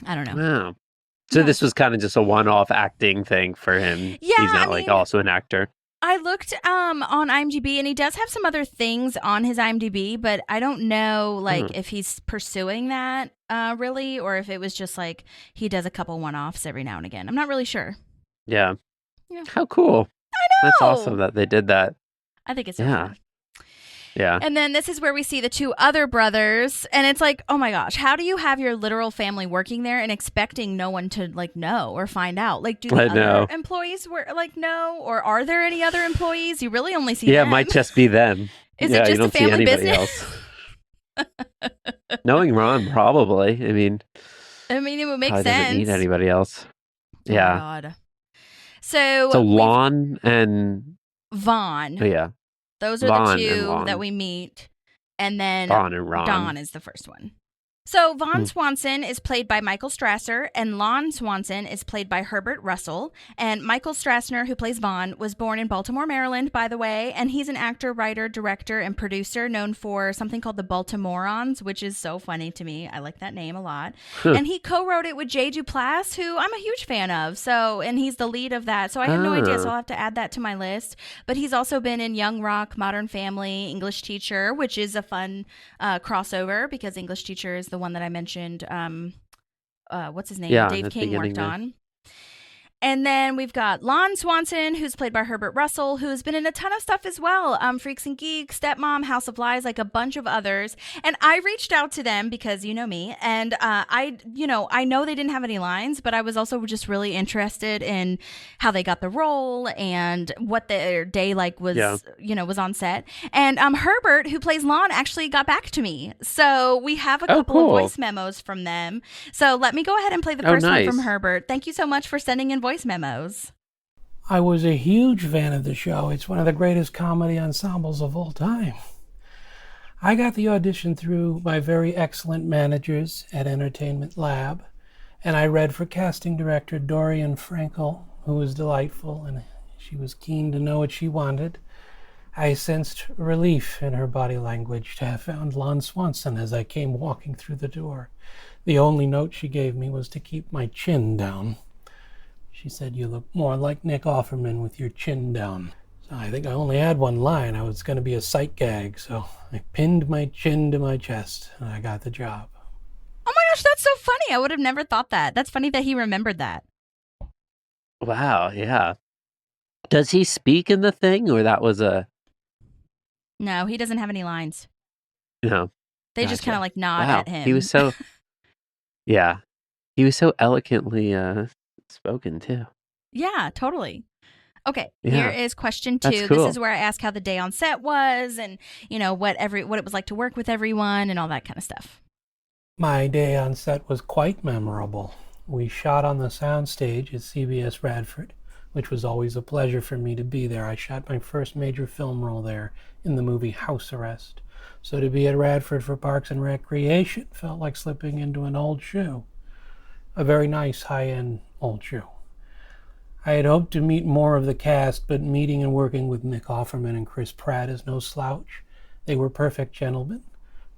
I don't know. Wow. So this was kind of just a one-off acting thing for him. Yeah, He's not I like mean- also an actor. I looked on IMDb, and he does have some other things on his IMDb, but I don't know like if he's pursuing that really, or if it was just like he does a couple one-offs every now and again. I'm not really sure. Yeah. Yeah. How cool. I know. That's awesome that they did that. I think it's so Yeah. fun. Yeah. And then this is where we see the two other brothers, and it's like, oh my gosh, how do you have your literal family working there and expecting no one to like know or find out? Like, do the I other know. employees like know, or are there any other employees? You really only see Yeah, it them. might just be them. Is yeah, it you just a don't see family anybody business? else. Knowing Ron, probably. I mean, I mean, it would make probably sense. doesn't need anybody else. Oh my Yeah. God. So Lon and Vaughn. Oh, yeah. Those are Vaughn the and two Lon. that we meet. And then Vaughn and Ron. Don is the first one. So Vaughn Swanson is played by Michael Strasser, and Lon Swanson is played by Herbert Russell. And Michael Strassner, who plays Vaughn, was born in Baltimore, Maryland, by the way. And he's an actor, writer, director, and producer known for something called The Baltimoreans, which is so funny to me. I like that name a lot. And he co-wrote it with Jay Duplass, who I'm a huge fan of. So, and he's the lead of that. So I have no idea. So I'll have to add that to my list. But he's also been in Young Rock, Modern Family, English Teacher, which is a fun crossover because English Teacher is the one that I mentioned, what's his name? Yeah, Dave King worked on. And then we've got Lon Swanson, who's played by Herbert Russell, who's been in a ton of stuff as well. Freaks and Geeks, Stepmom, House of Lies, like a bunch of others. And I reached out to them because you know me. And I know they didn't have any lines, but I was also just really interested in how they got the role and what their day like was, was on set. And Herbert, who plays Lon, actually got back to me. So we have a couple of voice memos from them. So let me go ahead and play the first one from Herbert. Thank you so much for sending in voice memos. I was a huge fan of the show. It's one of the greatest comedy ensembles of all time. I got the audition through my very excellent managers at Entertainment Lab, and I read for casting director Dorian Frankel, who was delightful, and she was keen to know what she wanted. I sensed relief in her body language to have found Lon Swanson as I came walking through the door. The only note she gave me was to keep my chin down. She said, "You look more like Nick Offerman with your chin down." So I think I only had one line. I was going to be a sight gag, so I pinned my chin to my chest, and I got the job. Oh my gosh, that's so funny. I would have never thought that. That's funny that he remembered that. Wow, yeah. Does he speak in the thing, or that was a... No, he doesn't have any lines. No. They just kind of like nod at him. He was so... Yeah. He was so eloquently... spoken too. Yeah, totally. Okay, here is question 2. Cool. This is where I ask how the day on set was, and what it was like to work with everyone, and all that kind of stuff. My day on set was quite memorable. We shot on the soundstage at CBS Radford, which was always a pleasure for me to be there. I shot my first major film role there in the movie House Arrest. So to be at Radford for Parks and Recreation felt like slipping into an old shoe. A very nice high-end old shoe. I had hoped to meet more of the cast, but meeting and working with Nick Offerman and Chris Pratt is no slouch. They were perfect gentlemen.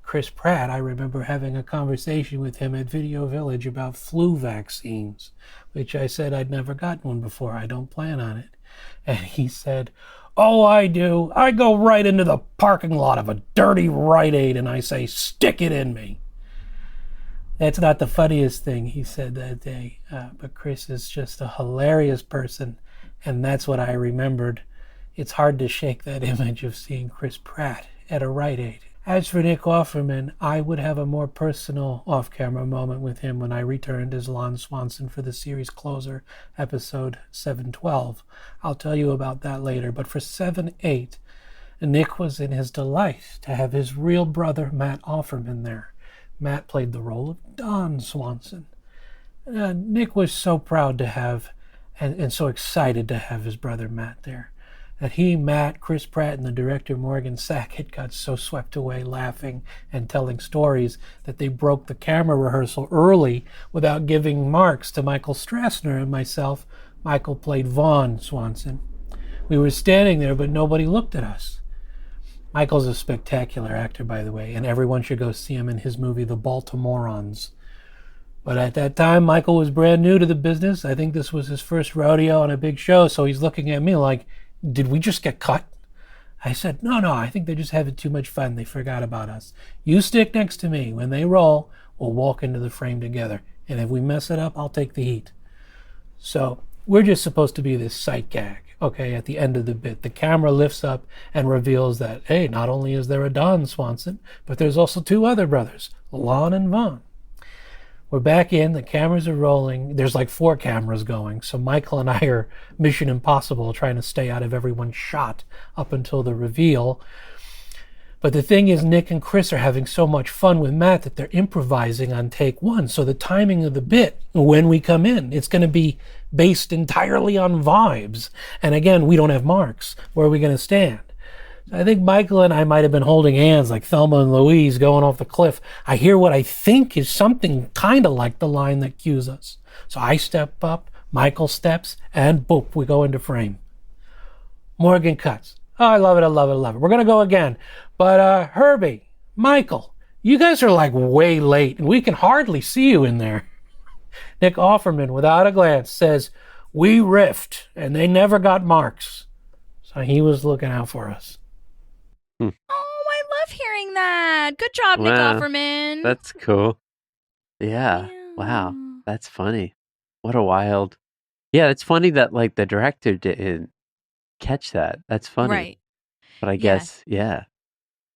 Chris Pratt, I remember having a conversation with him at Video Village about flu vaccines, which I said I'd never gotten one before. I don't plan on it. And he said, "Oh, I do. I go right into the parking lot of a dirty Rite Aid and I say, 'Stick it in me.'" That's not the funniest thing he said that day, but Chris is just a hilarious person, and that's what I remembered. It's hard to shake that image of seeing Chris Pratt at a Rite Aid. As for Nick Offerman, I would have a more personal off-camera moment with him when I returned as Lon Swanson for the series closer, episode 712. I'll tell you about that later, but for 7/8, Nick was in his delight to have his real brother, Matt Offerman, there. Matt played the role of Don Swanson. Nick was so proud to have and so excited to have his brother Matt there. That he, Matt, Chris Pratt, and the director Morgan Sackett got so swept away laughing and telling stories that they broke the camera rehearsal early without giving marks to Michael Strassner and myself. Michael played Vaughn Swanson. We were standing there, but nobody looked at us. Michael's a spectacular actor, by the way, and everyone should go see him in his movie, The Baltimoreans. But at that time, Michael was brand new to the business. I think this was his first rodeo on a big show, so he's looking at me like, "Did we just get cut?" I said, No, I think they're just having too much fun. They forgot about us. You stick next to me. When they roll, we'll walk into the frame together. And if we mess it up, I'll take the heat. So we're just supposed to be this sight gag. Okay, at the end of the bit, the camera lifts up and reveals that, hey, not only is there a Don Swanson, but there's also 2 other brothers, Lon and Vaughn. We're back in, the cameras are rolling. There's like 4 cameras going, so Michael and I are Mission Impossible trying to stay out of everyone's shot up until the reveal. But the thing is, Nick and Chris are having so much fun with Matt that they're improvising on take one. So the timing of the bit, when we come in, it's going to be based entirely on vibes. And again, we don't have marks. Where are we going to stand? I think Michael and I might have been holding hands like Thelma and Louise going off the cliff. I hear what I think is something kind of like the line that cues us. So I step up, Michael steps, and boop, we go into frame. Morgan cuts. Oh, I love it, I love it, I love it. We're going to go again. But Herbie, Michael, you guys are like way late, and we can hardly see you in there. Nick Offerman, without a glance, says, we riffed, and they never got marks. So he was looking out for us. Oh, I love hearing that. Good job, Nick Offerman. That's cool. Yeah. Wow. That's funny. What a wild. Yeah, it's funny that like the director didn't catch that. That's funny. Right. But I guess, yeah.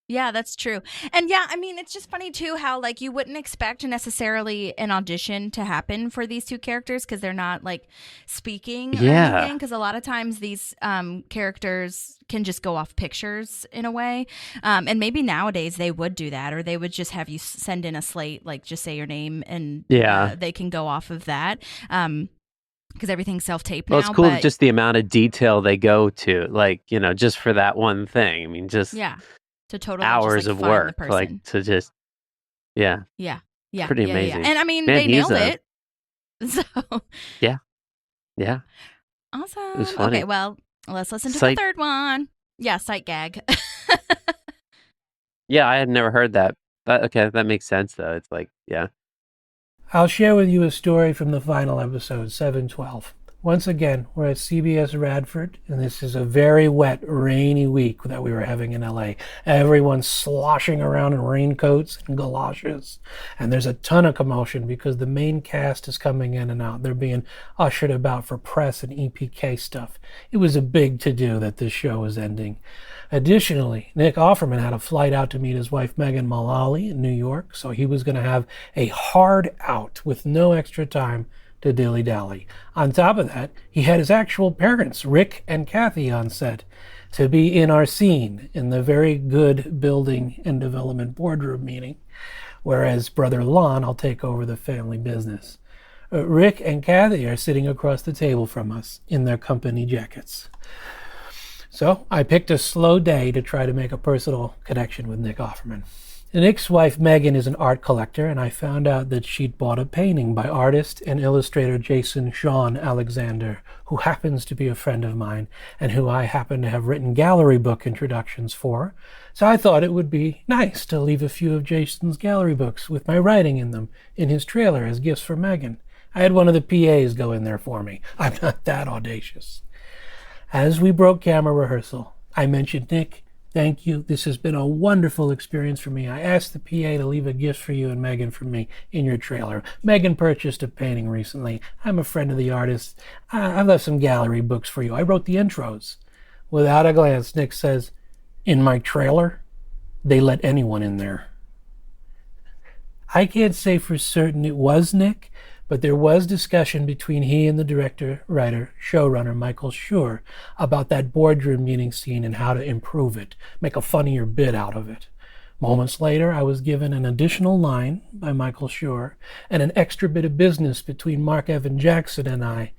Yeah, that's true. And yeah, I mean, it's just funny too how like you wouldn't expect necessarily an audition to happen for these two characters because they're not like speaking or anything. Because a lot of times these characters can just go off pictures in a way. And maybe nowadays they would do that, or they would just have you send in a slate, like just say your name and they can go off of that. Because everything's self-taped now. Well, it's cool just the amount of detail they go to, like, you know, just for that one thing. I mean, just to totally hours just, like, of work, like to just, yeah, pretty amazing. And I mean, they nailed it. So yeah, awesome. It was funny. Okay, well, let's listen to the third one. Yeah, sight gag. Yeah, I had never heard that. Okay, that makes sense though. It's like, yeah. I'll share with you a story from the final episode, 7/12. Once again, we're at CBS Radford, and this is a very wet, rainy week that we were having in LA. Everyone's sloshing around in raincoats and galoshes, and there's a ton of commotion because the main cast is coming in and out. They're being ushered about for press and EPK stuff. It was a big to-do that this show was ending. Additionally, Nick Offerman had a flight out to meet his wife Megan Mullally in New York, so he was going to have a hard out with no extra time to dilly-dally. On top of that, he had his actual parents, Rick and Kathy, on set to be in our scene in the very good building and development boardroom meeting, whereas brother Lon, I'll take over the family business. Rick and Kathy are sitting across the table from us in their company jackets. So I picked a slow day to try to make a personal connection with Nick Offerman. Nick's wife Megan is an art collector, and I found out that she'd bought a painting by artist and illustrator Jason Sean Alexander, who happens to be a friend of mine and who I happen to have written gallery book introductions for. So I thought it would be nice to leave a few of Jason's gallery books with my writing in them in his trailer as gifts for Megan. I had one of the PAs go in there for me. I'm not that audacious. As we broke camera rehearsal, I mentioned, Nick, thank you. This has been a wonderful experience for me. I asked the PA to leave a gift for you and Megan from me in your trailer. Megan purchased a painting recently. I'm a friend of the artist. I've left some gallery books for you. I wrote the intros. Without a glance, Nick says, in my trailer, they let anyone in there. I can't say for certain it was Nick, but there was discussion between he and the director, writer, showrunner Michael Schur about that boardroom meeting scene and how to improve it, make a funnier bit out of it. Moments later, I was given an additional line by Michael Schur and an extra bit of business between Mark Evan Jackson and I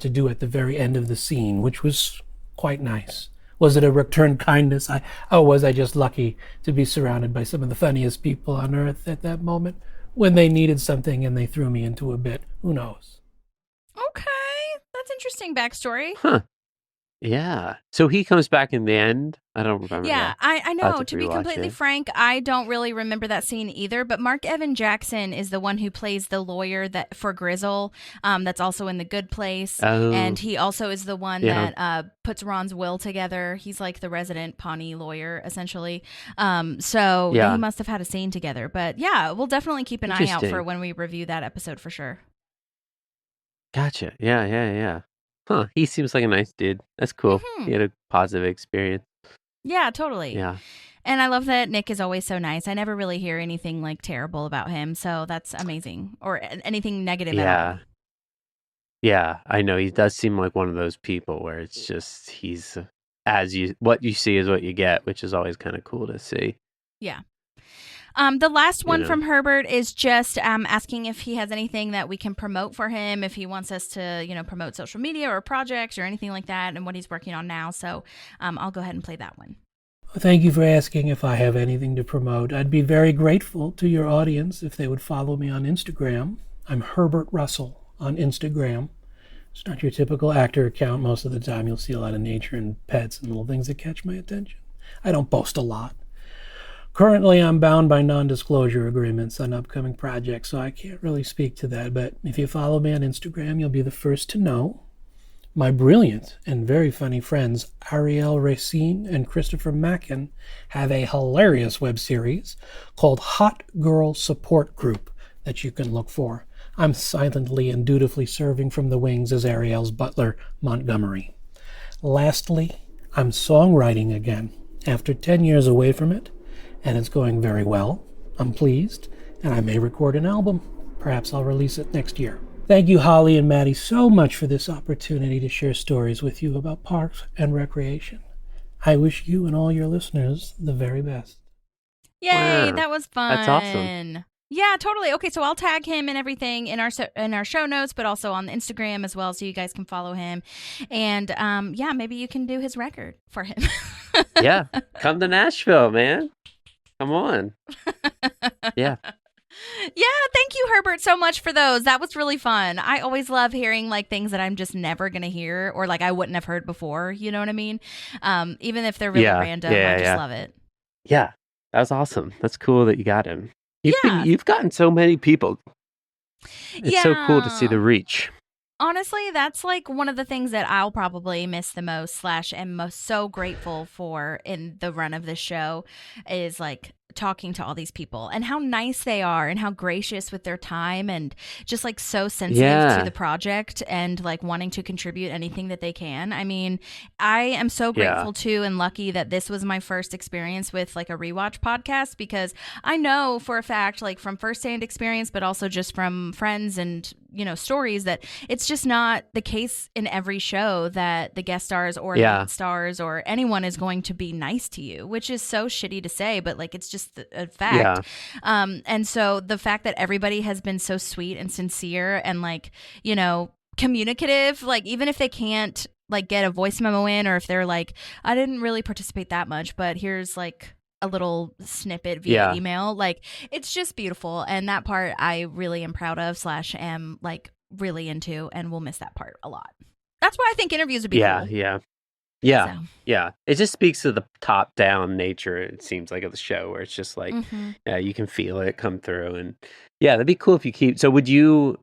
to do at the very end of the scene, which was quite nice. Was it a return kindness? Was I just lucky to be surrounded by some of the funniest people on earth at that moment? When they needed something and they threw me into a bit. Who knows? Okay. That's interesting backstory. Huh. Yeah. So he comes back in the end? I don't remember. Yeah, I know. To be completely it. frank, I don't really remember that scene either. But Mark Evan Jackson is the one who plays the lawyer that for Grizzle. That's also in The Good Place, and he also is the one that puts Ron's will together. He's like the resident Pawnee lawyer, essentially. So he must have had a scene together. But yeah, we'll definitely keep an eye out for when we review that episode for sure. Gotcha. Yeah. Huh. He seems like a nice dude. That's cool. Mm-hmm. He had a positive experience. Yeah, totally. Yeah. And I love that Nick is always so nice. I never really hear anything like terrible about him. So that's amazing. Or anything negative at all. Yeah, I know. He does seem like one of those people where it's just, he's what you see is what you get, which is always kind of cool to see. Yeah. The last one You know. from Herbert is just asking if he has anything that we can promote for him, if he wants us to, promote social media or projects or anything like that, and what he's working on now. So I'll go ahead and play that one. Thank you for asking if I have anything to promote. I'd be very grateful to your audience if they would follow me on Instagram. I'm Herbert Russell on Instagram. It's not your typical actor account. Most of the time you'll see a lot of nature and pets and little things that catch my attention. I don't post a lot. Currently, I'm bound by non-disclosure agreements on upcoming projects, so I can't really speak to that. But if you follow me on Instagram, you'll be the first to know. My brilliant and very funny friends Ariel Racine and Christopher Mackin have a hilarious web series called Hot Girl Support Group that you can look for. I'm silently and dutifully serving from the wings as Ariel's butler, Montgomery. Lastly, I'm songwriting again after 10 years away from it, and it's going very well. I'm pleased, and I may record an album. Perhaps I'll release it next year. Thank you, Holly and Maddie, so much for this opportunity to share stories with you about parks and recreation. I wish you and all your listeners the very best. Yay, Wow. that was fun. That's awesome. Yeah, totally. Okay, so I'll tag him and everything in our show notes, but also on the Instagram as well, so you guys can follow him. And maybe you can do his record for him. Yeah, come to Nashville, man. Come on. Yeah. Yeah, thank you, Herbert, so much for those. That was really fun. I always love hearing like things that I'm just never gonna hear or like I wouldn't have heard before. You know what I mean? Even if they're really random, I just love it. Yeah, that was awesome. That's cool that you got him. You've gotten so many people. It's so cool to see the reach. Honestly, that's like one of the things that I'll probably miss the most / am most so grateful for in the run of the show is like talking to all these people and how nice they are and how gracious with their time and just like so sensitive to the project and like wanting to contribute anything that they can. I mean, I am so grateful too and lucky that this was my first experience with like a rewatch podcast, because I know for a fact, like from firsthand experience, but also just from friends and stories, that it's just not the case in every show that the guest stars or lead stars or anyone is going to be nice to you, which is so shitty to say, but like it's just a fact. And so the fact that everybody has been so sweet and sincere and like, communicative, like even if they can't like get a voice memo in, or if they're like, I didn't really participate that much, but here's like a little snippet via email, like it's just beautiful. And that part I really am proud of / am like really into, and will miss that part a lot. That's why I think interviews would be cool. Yeah. It just speaks to the top down nature, it seems like, of the show, where it's just like you can feel it come through. And that'd be cool if you keep. So would you,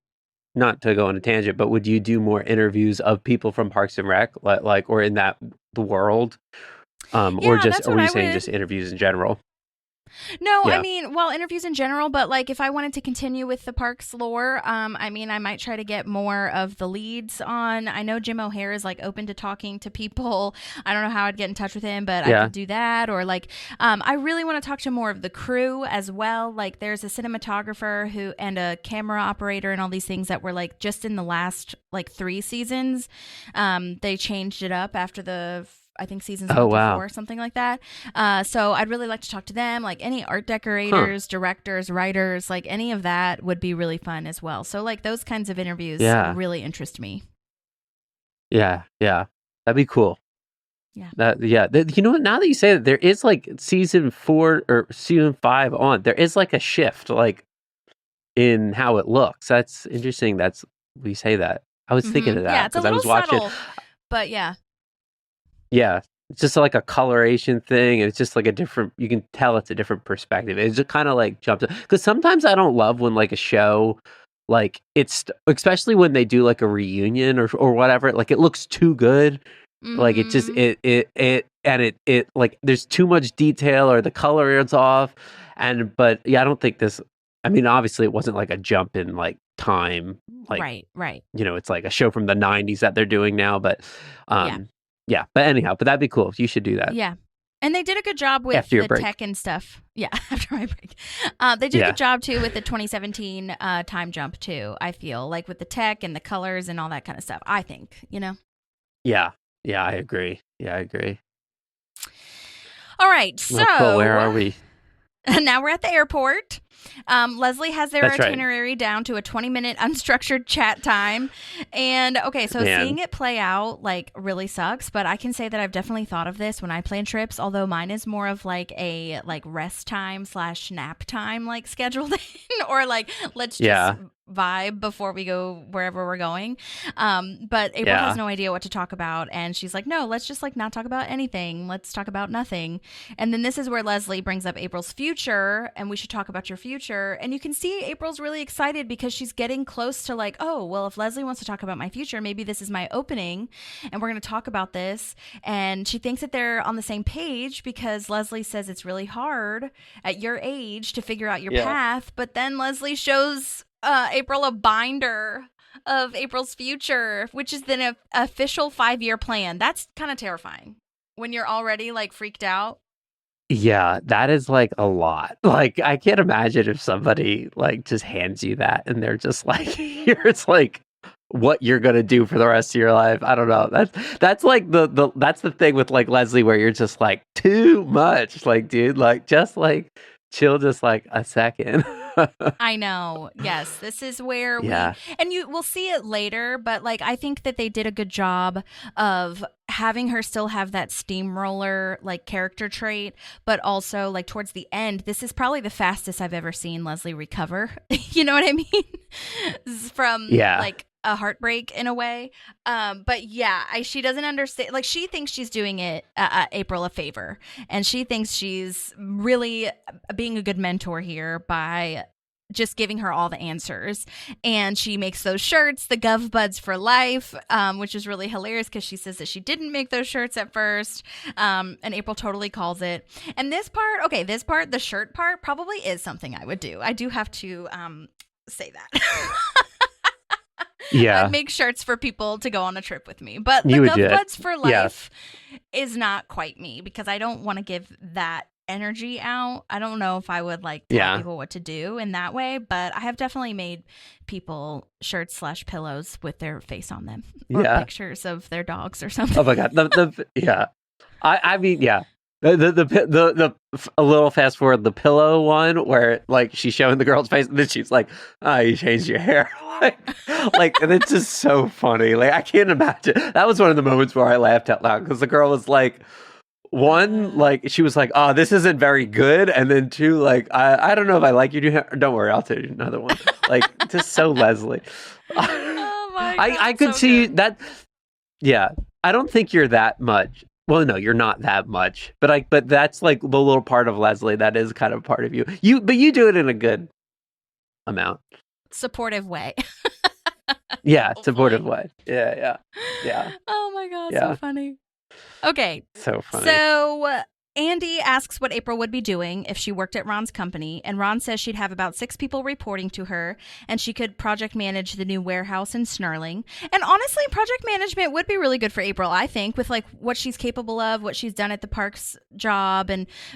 not to go on a tangent, but would you do more interviews of people from Parks and Rec, like or in that the world? Or were you saying just interviews in general? No, I mean, well, interviews in general, but like if I wanted to continue with the parks lore, I mean, I might try to get more of the leads on. I know Jim O'Hare is like open to talking to people. I don't know how I'd get in touch with him, but I could do that. Or like, I really want to talk to more of the crew as well. Like there's a cinematographer and a camera operator and all these things that were like just in the last like 3 seasons. They changed it up after I think seasons 1 through 4, something like that. So I'd really like to talk to them, like any art decorators, directors, writers, like any of that would be really fun as well. So like those kinds of interviews really interest me. Yeah. That'd be cool. Yeah. You know what? Now that you say that, there is like season 4 or season 5 on, there is like a shift like in how it looks. That's interesting. We say that. I was thinking of that. Yeah, it's a little subtle, but yeah. Yeah, it's just like a coloration thing. It's just like a different, you can tell it's a different perspective. It just kind of like jumps, because sometimes I don't love when like a show, like it's, especially when they do like a reunion or whatever, like it looks too good. Like it just, it like there's too much detail or the color is off. But I don't think this, I mean, obviously it wasn't like a jump in like time. Like, right. It's like a show from the 90s that they're doing now, but yeah, but anyhow, but that'd be cool. You should do that. Yeah. And they did a good job with the tech and stuff. Yeah, after my break. They did a good job, too, with the 2017 time jump, too, I feel. Like with the tech and the colors and all that kind of stuff, I think, Yeah, I agree. All right, so Well, cool. Where are we? Now we're at the airport. Leslie has their That's right. itinerary down to a 20-minute unstructured chat time. And okay, so Man. seeing it play out like really sucks, but I can say that I've definitely thought of this when I plan trips, although mine is more of like a like rest time / nap time like scheduled in, or like let's just vibe before we go wherever we're going. But April has no idea what to talk about, and she's like, no, let's just like not talk about anything. Let's talk about nothing. And then this is where Leslie brings up April's future, and we should talk about your future. And you can see April's really excited because she's getting close to like, oh, well, if Leslie wants to talk about my future, maybe this is my opening and we're going to talk about this. And she thinks that they're on the same page because Leslie says it's really hard at your age to figure out your path. But then Leslie shows April a binder of April's future, which is then an official 5-year plan. That's kind of terrifying when you're already like freaked out. Yeah, that is like a lot. Like, I can't imagine if somebody like just hands you that and they're just like, here's like what you're gonna do for the rest of your life. I don't know. That's like that's the thing with like Leslie, where you're just like too much. Like, dude, like just like chill just like a second. I know. Yes. This is where and we'll see it later, but like I think that they did a good job of having her still have that steamroller like character trait, but also like towards the end, this is probably the fastest I've ever seen Leslie recover. You know what I mean? From like a heartbreak in a way. But she doesn't understand. Like, she thinks she's doing it April a favor, and she thinks she's really being a good mentor here by just giving her all the answers. And she makes those shirts, the Gov Buds for life, which is really hilarious because she says that she didn't make those shirts at first. And April totally calls it. And this part, the shirt part, probably is something I would do. I do have to say that. Yeah. I'd make shirts for people to go on a trip with me. But the Gov Buds for life is not quite me, because I don't want to give that energy out. I don't know if I would like tell people what to do in that way, but I have definitely made people shirts / pillows with their face on them, or pictures of their dogs or something. Oh my god. I mean, the a little fast forward, the pillow one where like she's showing the girl's face and then she's like, you changed your hair. like, and it's just so funny. Like, I can't imagine. That was one of the moments where I laughed out loud, because the girl was like, one, like, she was like, oh, this isn't very good. And then two, like, I don't know if I like you. Don't worry, I'll tell you another one. Like, just so Leslie. Oh my God, I could see that. Yeah. I don't think you're that much. Well, no, you're not that much. But that's like the little part of Leslie that is kind of part of you. But you do it in a good amount. Supportive way. Supportive way. Yeah. Oh my God, so funny. Okay. So funny. So Andy asks what April would be doing if she worked at Ron's company, and Ron says she'd have about 6 people reporting to her, and she could project manage the new warehouse in Snurling. And honestly, project management would be really good for April, I think, with like what she's capable of, what she's done at the parks job.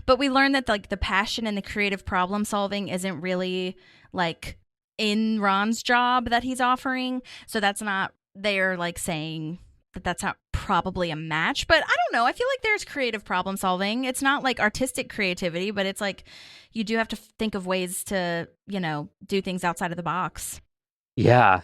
But we learned that like the passion and the creative problem solving isn't really like in Ron's job that he's offering. So that's not, they're like saying that's not probably a match. But I don't know. I feel like there's creative problem solving. It's not like artistic creativity, but it's like you do have to think of ways to, do things outside of the box. Yeah.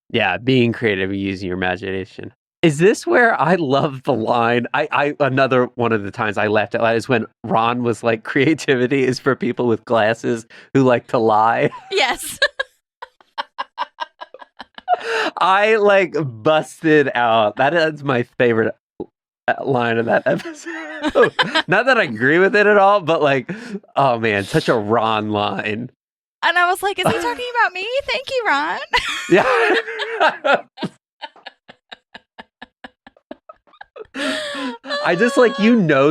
Yeah. Being creative and using your imagination. Is this where I love the line? I another one of the times I laughed out loud is when Ron was like, creativity is for people with glasses who like to lie. Yes. I like busted out. That is my favorite line of that episode. Not that I agree with it at all, but like, oh man, such a Ron line. And I was like, is he talking about me? Thank you, Ron. Yeah. I just like,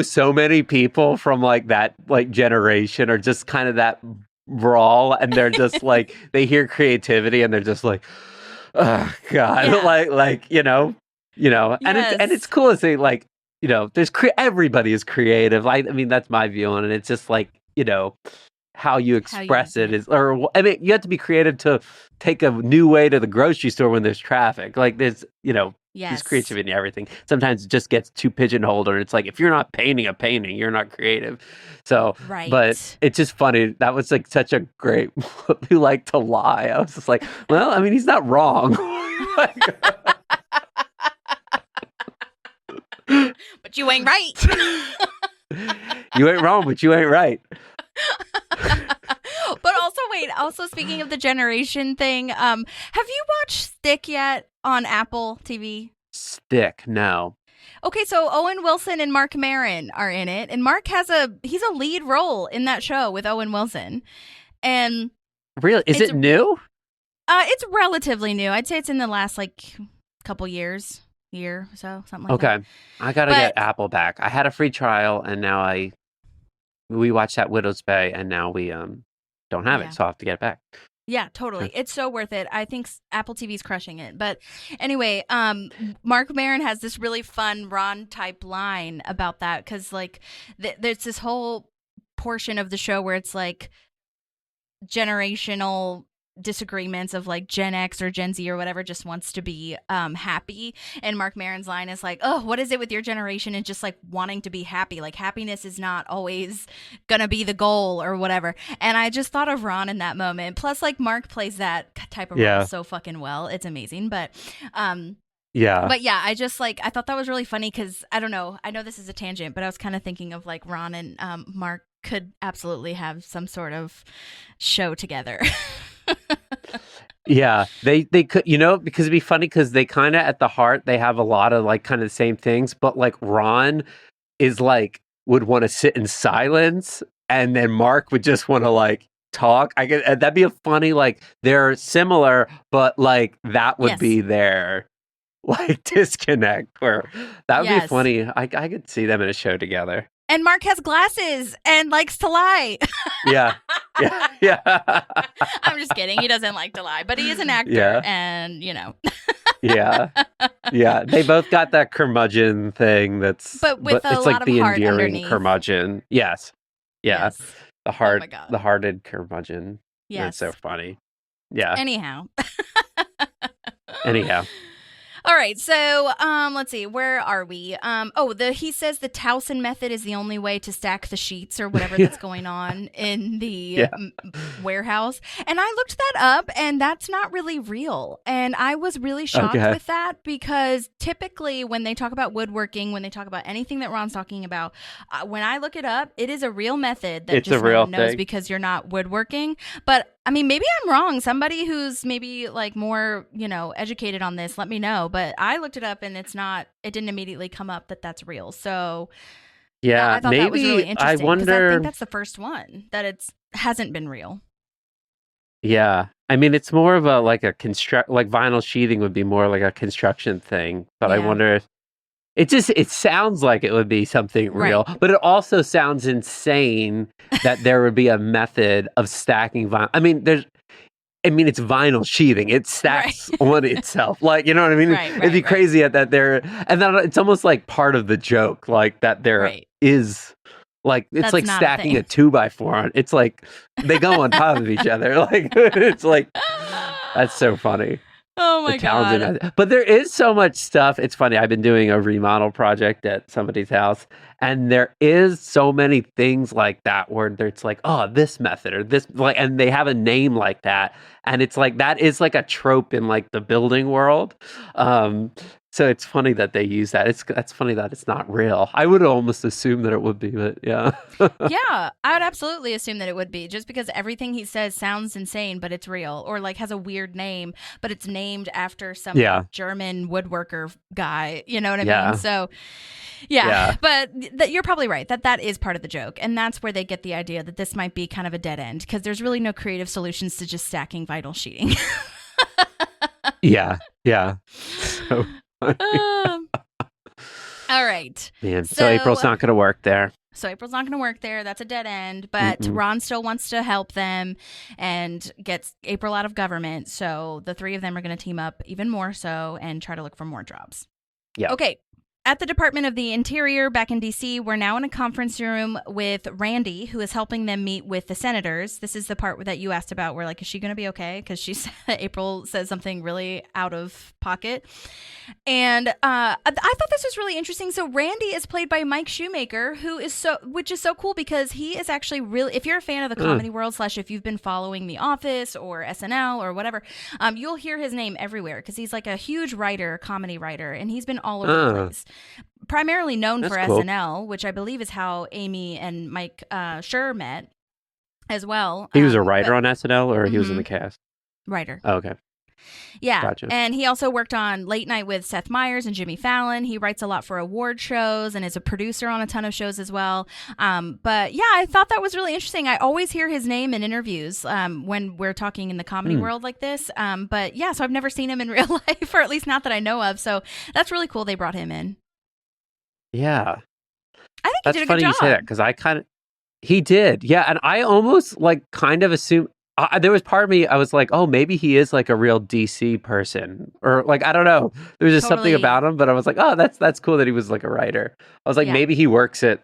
so many people from like that like generation are just kind of that brawl, and they're just like, they hear creativity and they're just like, oh God, yes. And it's cool to say like, there's everybody is creative. I mean, that's my view on it. It's just like, how you express it is, or I mean, you have to be creative to take a new way to the grocery store when there's traffic. Like there's, Yes. He's creative in everything. Sometimes it just gets too pigeonholed, or it's like, if you're not painting a painting, you're not creative. So, Right. but it's just funny. That was like such a great, who like to lie. I was just like, well, I mean, he's not wrong. But you ain't right. You ain't wrong, but you ain't right. But also, wait, also speaking of the generation thing, have you watched Stick yet on Apple TV? Stick, no. Okay, so Owen Wilson and Mark Maron are in it, and Mark he's a lead role in that show with Owen Wilson. And really, is it new? It's relatively new. I'd say it's in the last couple year or so, something like that. Okay, I gotta get Apple back. I had a free trial, and now we watched that Widow's Bay, and now we don't have it, so I'll have to get it back. Yeah, totally. It's so worth it. I think Apple TV's crushing it. But anyway, Mark Maron has this really fun Ron type line about that, because there's this whole portion of the show where it's like generational disagreements of like Gen X or Gen Z or whatever just wants to be happy, and Mark Maron's line is like, oh, what is it with your generation and just like wanting to be happy? Like, happiness is not always gonna be the goal or whatever. And I just thought of Ron in that moment. Plus, like, Mark plays that type of role so fucking well. It's amazing. But I just I thought that was really funny, because I don't know, I know this is a tangent, but I was kind of thinking of like Ron and Mark could absolutely have some sort of show together. Yeah, they could, because it'd be funny, because they kind of at the heart, they have a lot of like kind of the same things, but like Ron is like would want to sit in silence, and then Mark would just want to like talk. That'd be a funny, like, they're similar, but like that would be their like disconnect, where that would be funny. I could see them in a show together. And Mark has glasses and likes to lie. Yeah. I'm just kidding. He doesn't like to lie, but he is an actor, and Yeah. They both got that curmudgeon thing. But with a it's lot like of the heart endearing underneath. curmudgeon. Yes. Yeah. Yes. The hearted curmudgeon. Yes. It's so funny. Yeah. Anyhow. All right, so let's see, where are we? He says the Towson method is the only way to stack the sheets or whatever that's going on in the warehouse. And I looked that up, and that's not really real. And I was really shocked with that, because typically when they talk about woodworking, when they talk about anything that Ron's talking about, when I look it up, it is a real method that it's just a real no one knows thing. because you're not woodworking. But I mean, maybe I'm wrong. Somebody who's maybe like more, educated on this, let me know. But I looked it up, and it didn't immediately come up that that's real. So I thought that was really interesting. I wonder. I think that's the first one that hasn't been real. Yeah. I mean, it's more of a like vinyl sheathing would be more like a construction thing. But I wonder if it sounds like it would be something real, but it also sounds insane that there would be a method of stacking vinyl. I mean, it's vinyl sheathing. It stacks on itself. Like, you know what I mean? It'd be crazy at that there. And then it's almost like part of the joke, like that there is like, it's like stacking a 2x4 on. It's like they go on top of each other. Like, it's like, that's so funny. Oh my God. But there is so much stuff. It's funny. I've been doing a remodel project at somebody's house, and there is so many things like that where it's like, oh, this method or this, like, and they have a name like that. And it's like, that is like a trope in like the building world. So it's funny that they use that. That's funny that it's not real. I would almost assume that it would be, but yeah. Yeah, I would absolutely assume that it would be, just because everything he says sounds insane, but it's real, or like has a weird name, but it's named after some German woodworker guy. You know what I mean? So but you're probably right that is part of the joke, and that's where they get the idea that this might be kind of a dead end, because there's really no creative solutions to just stacking vinyl sheeting. Yeah. So all right. Man, so April's not going to work there. That's a dead end. But Ron still wants to help them and gets April out of government. So the three of them are going to team up even more so and try to look for more jobs. Yeah. Okay. At the Department of the Interior back in D.C., we're now in a conference room with Randy, who is helping them meet with the senators. This is the part that you asked about where, like, is she going to be okay? Because April says something really out of pocket. And I thought this was really interesting. So Randy is played by Mike Shoemaker, which is so cool because he is actually really, if you're a fan of the comedy world / if you've been following The Office or SNL or whatever, you'll hear his name everywhere because he's like a huge comedy writer, and he's been all over the place. Primarily known for cool. SNL, which I believe is how Amy and Mike Schur met as well. He was a writer on SNL, or he was in the cast? Writer. Oh, okay. Yeah. Gotcha. And he also worked on Late Night with Seth Meyers and Jimmy Fallon. He writes a lot for award shows and is a producer on a ton of shows as well. But yeah, I thought that was really interesting. I always hear his name in interviews when we're talking in the comedy world like this. But yeah, so I've never seen him in real life, or at least not that I know of. So that's really cool they brought him in. Yeah. I think That's he did a funny good you job. say that, because he did. Yeah, and I almost like kind of assumed, there was part of me, I was like, oh, maybe he is like a real DC person, or like, I don't know. There was just something about him, but I was like, oh, that's cool that he was like a writer. I was like, maybe he works at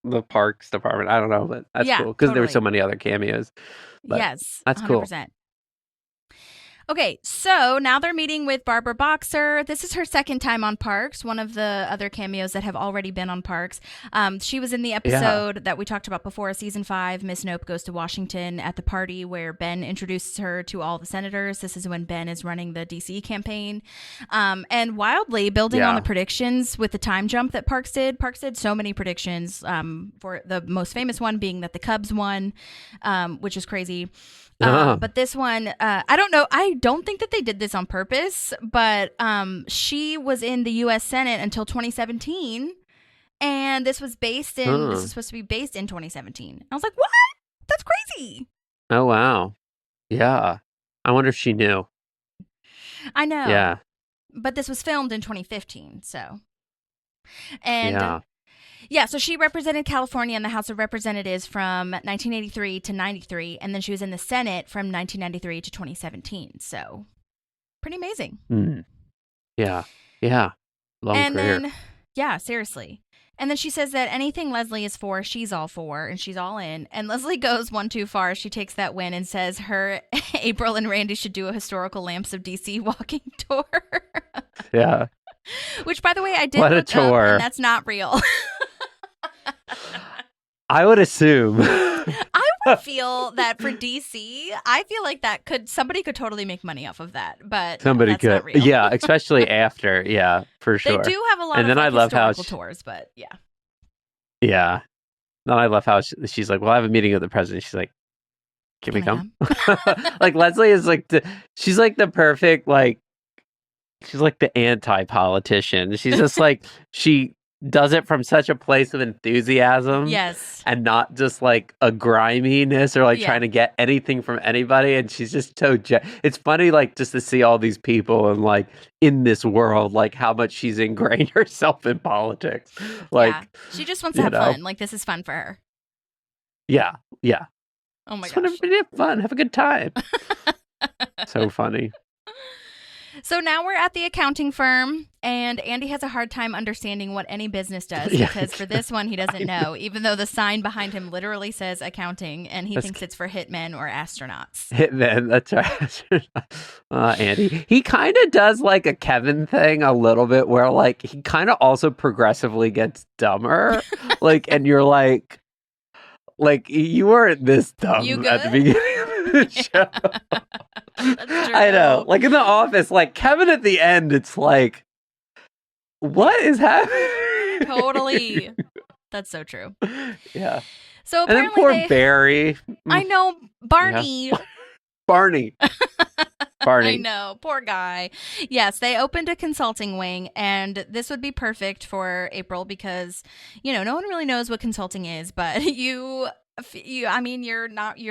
the parks department. I don't know, but that's cool because there were so many other cameos. But yes, that's 100%. cool. Okay, so now they're meeting with Barbara Boxer. This is her second time on Parks, one of the other cameos that have already been on Parks. She was in the episode that we talked about before, season 5, Miss Nope Goes to Washington, at the party where Ben introduces her to all the senators. This is when Ben is running the DC campaign. And wildly, building on the predictions with the time jump that Parks did so many predictions, for the most famous one being that the Cubs won, which is crazy. But this one, I don't know. I don't think that they did this on purpose, but she was in the U.S. Senate until 2017, and this was supposed to be based in 2017. I was like, what? That's crazy. Oh, wow. Yeah. I wonder if she knew. I know. Yeah. But this was filmed in 2015, so. And yeah, so she represented California in the House of Representatives from 1983 to 93, and then she was in the Senate from 1993 to 2017. So, pretty amazing. Yeah. Yeah. Long career. Then, yeah, seriously. And then she says that anything Leslie is for, she's all for, and she's all in. And Leslie goes one too far. She takes that win and says her, April, and Randy should do a historical Lamps of DC walking tour. Yeah. Which, by the way, I did What a look tour. up, and that's not real. I would assume. I would feel that for DC, I feel like somebody could totally make money off of that, but Somebody that's could. not real. Yeah, especially after. Yeah, for sure. They do have a lot and of then I love historical how tours, but yeah. Yeah. Then I love how she's like, well, I have a meeting with the president. She's like, can we come? Like, Leslie is like, she's like the perfect, like, she's like the anti-politician. She's just like, she does it from such a place of enthusiasm. Yes. And not just like a griminess or like trying to get anything from anybody. And she's just so, it's funny, like, just to see all these people and like in this world, like how much she's ingrained herself in politics. Like, she just wants to have fun. Like, this is fun for her. Yeah. Yeah. Oh my gosh. gosh. Want to have fun. Have a good time. So funny. So now we're at the accounting firm, and Andy has a hard time understanding what any business does because for this one, he doesn't know, even though the sign behind him literally says accounting, and he thinks it's for hitmen or astronauts. Hitmen, that's right. Andy. He kind of does like a Kevin thing a little bit where like he kind of also progressively gets dumber. Like, and you're like you weren't this dumb at the beginning of the show. I know. Like in The Office, like Kevin at the end, it's like, what is happening? Totally. That's so true. Yeah. So apparently and then poor Barry. I know. Barney. Yeah. Barney. I know. Poor guy. Yes, they opened a consulting wing, and this would be perfect for April because, no one really knows what consulting is, but you're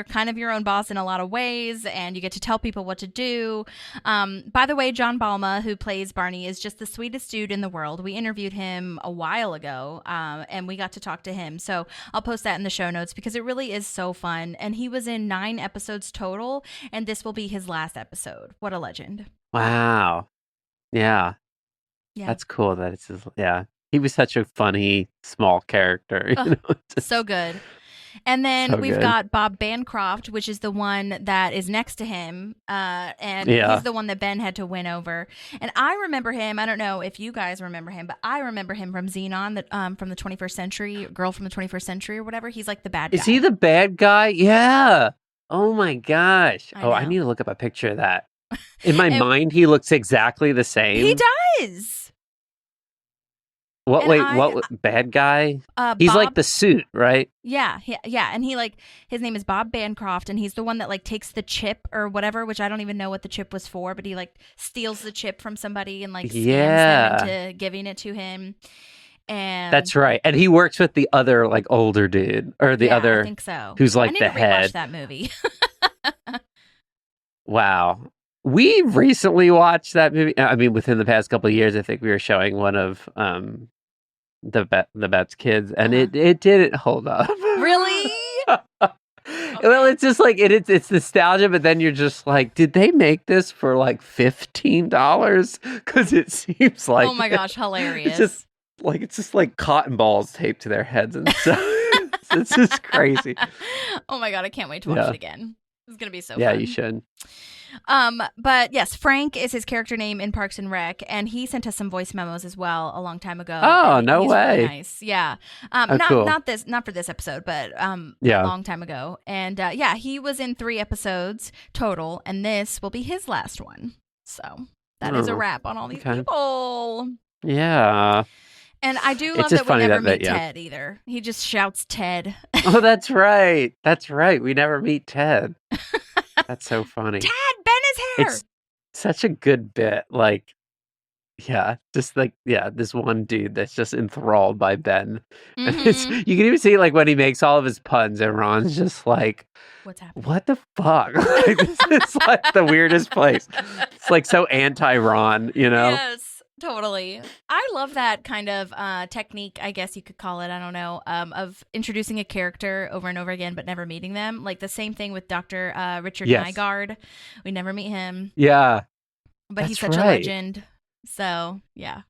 kind of your own boss in a lot of ways, and you get to tell people what to do. By the way, John Balma, who plays Barney, is just the sweetest dude in the world. We interviewed him a while ago, and we got to talk to him. So I'll post that in the show notes because it really is so fun. And he was in 9 episodes total, and this will be his last episode. What a legend. Wow. Yeah. That's cool that it's his, yeah. He was such a funny small character. So good. And then So we've good. got Bob Bancroft, which is the one that is next to him. And Yeah. he's the one that Ben had to win over. And I remember him. I don't know if you guys remember him, but I remember him from Xenon, from the 21st Century, Girl from the 21st Century or whatever. He's like the bad guy. Is he the bad guy? Yeah. Oh my gosh. I need to look up a picture of that. In my mind, he looks exactly the same. He does. What bad guy? He's Bob, like the suit, right? Yeah. And his name is Bob Bancroft, and he's the one that like takes the chip or whatever, which I don't even know what the chip was for, but he like steals the chip from somebody and like scams them into giving it to him. And that's right. And he works with the other like older dude or the other, I think so. who's like I need the to head. rewatch that movie. Wow. We recently watched that movie. I mean, within the past couple of years, I think we were showing one of the Betts kids, and it didn't hold up. Really? Well, it's just like it's nostalgia, but then you're just like, did they make this for like $15? Because it seems like, oh my gosh, hilarious! It's just like cotton balls taped to their heads and stuff. It's just crazy. Oh my god, I can't wait to watch it again. It's gonna be so yeah, fun. you should. But yes, Frank is his character name in Parks and Rec, and he sent us some voice memos as well a long time ago. Oh, no way! Really nice, yeah. Cool. Not for this episode, but a long time ago. And he was in 3 episodes total, and this will be his last one. So that is a wrap on all these people. Yeah. And I do love that we never meet Ted either. He just shouts Ted. Oh, that's right. That's right. We never meet Ted. That's so funny. Ted, Ben is here. It's such a good bit. Like, just like, this one dude that's just enthralled by Ben. Mm-hmm. You can even see like when he makes all of his puns and Ron's just like, what's happening? What the fuck? Like, this is like the weirdest place. It's like so anti-Ron, Yes. Totally. I love that kind of technique, I guess you could call it, I don't know, of introducing a character over and over again but never meeting them. Like the same thing with Dr. Richard Nygaard. We never meet him. Yeah. But he's such a legend. So, yeah.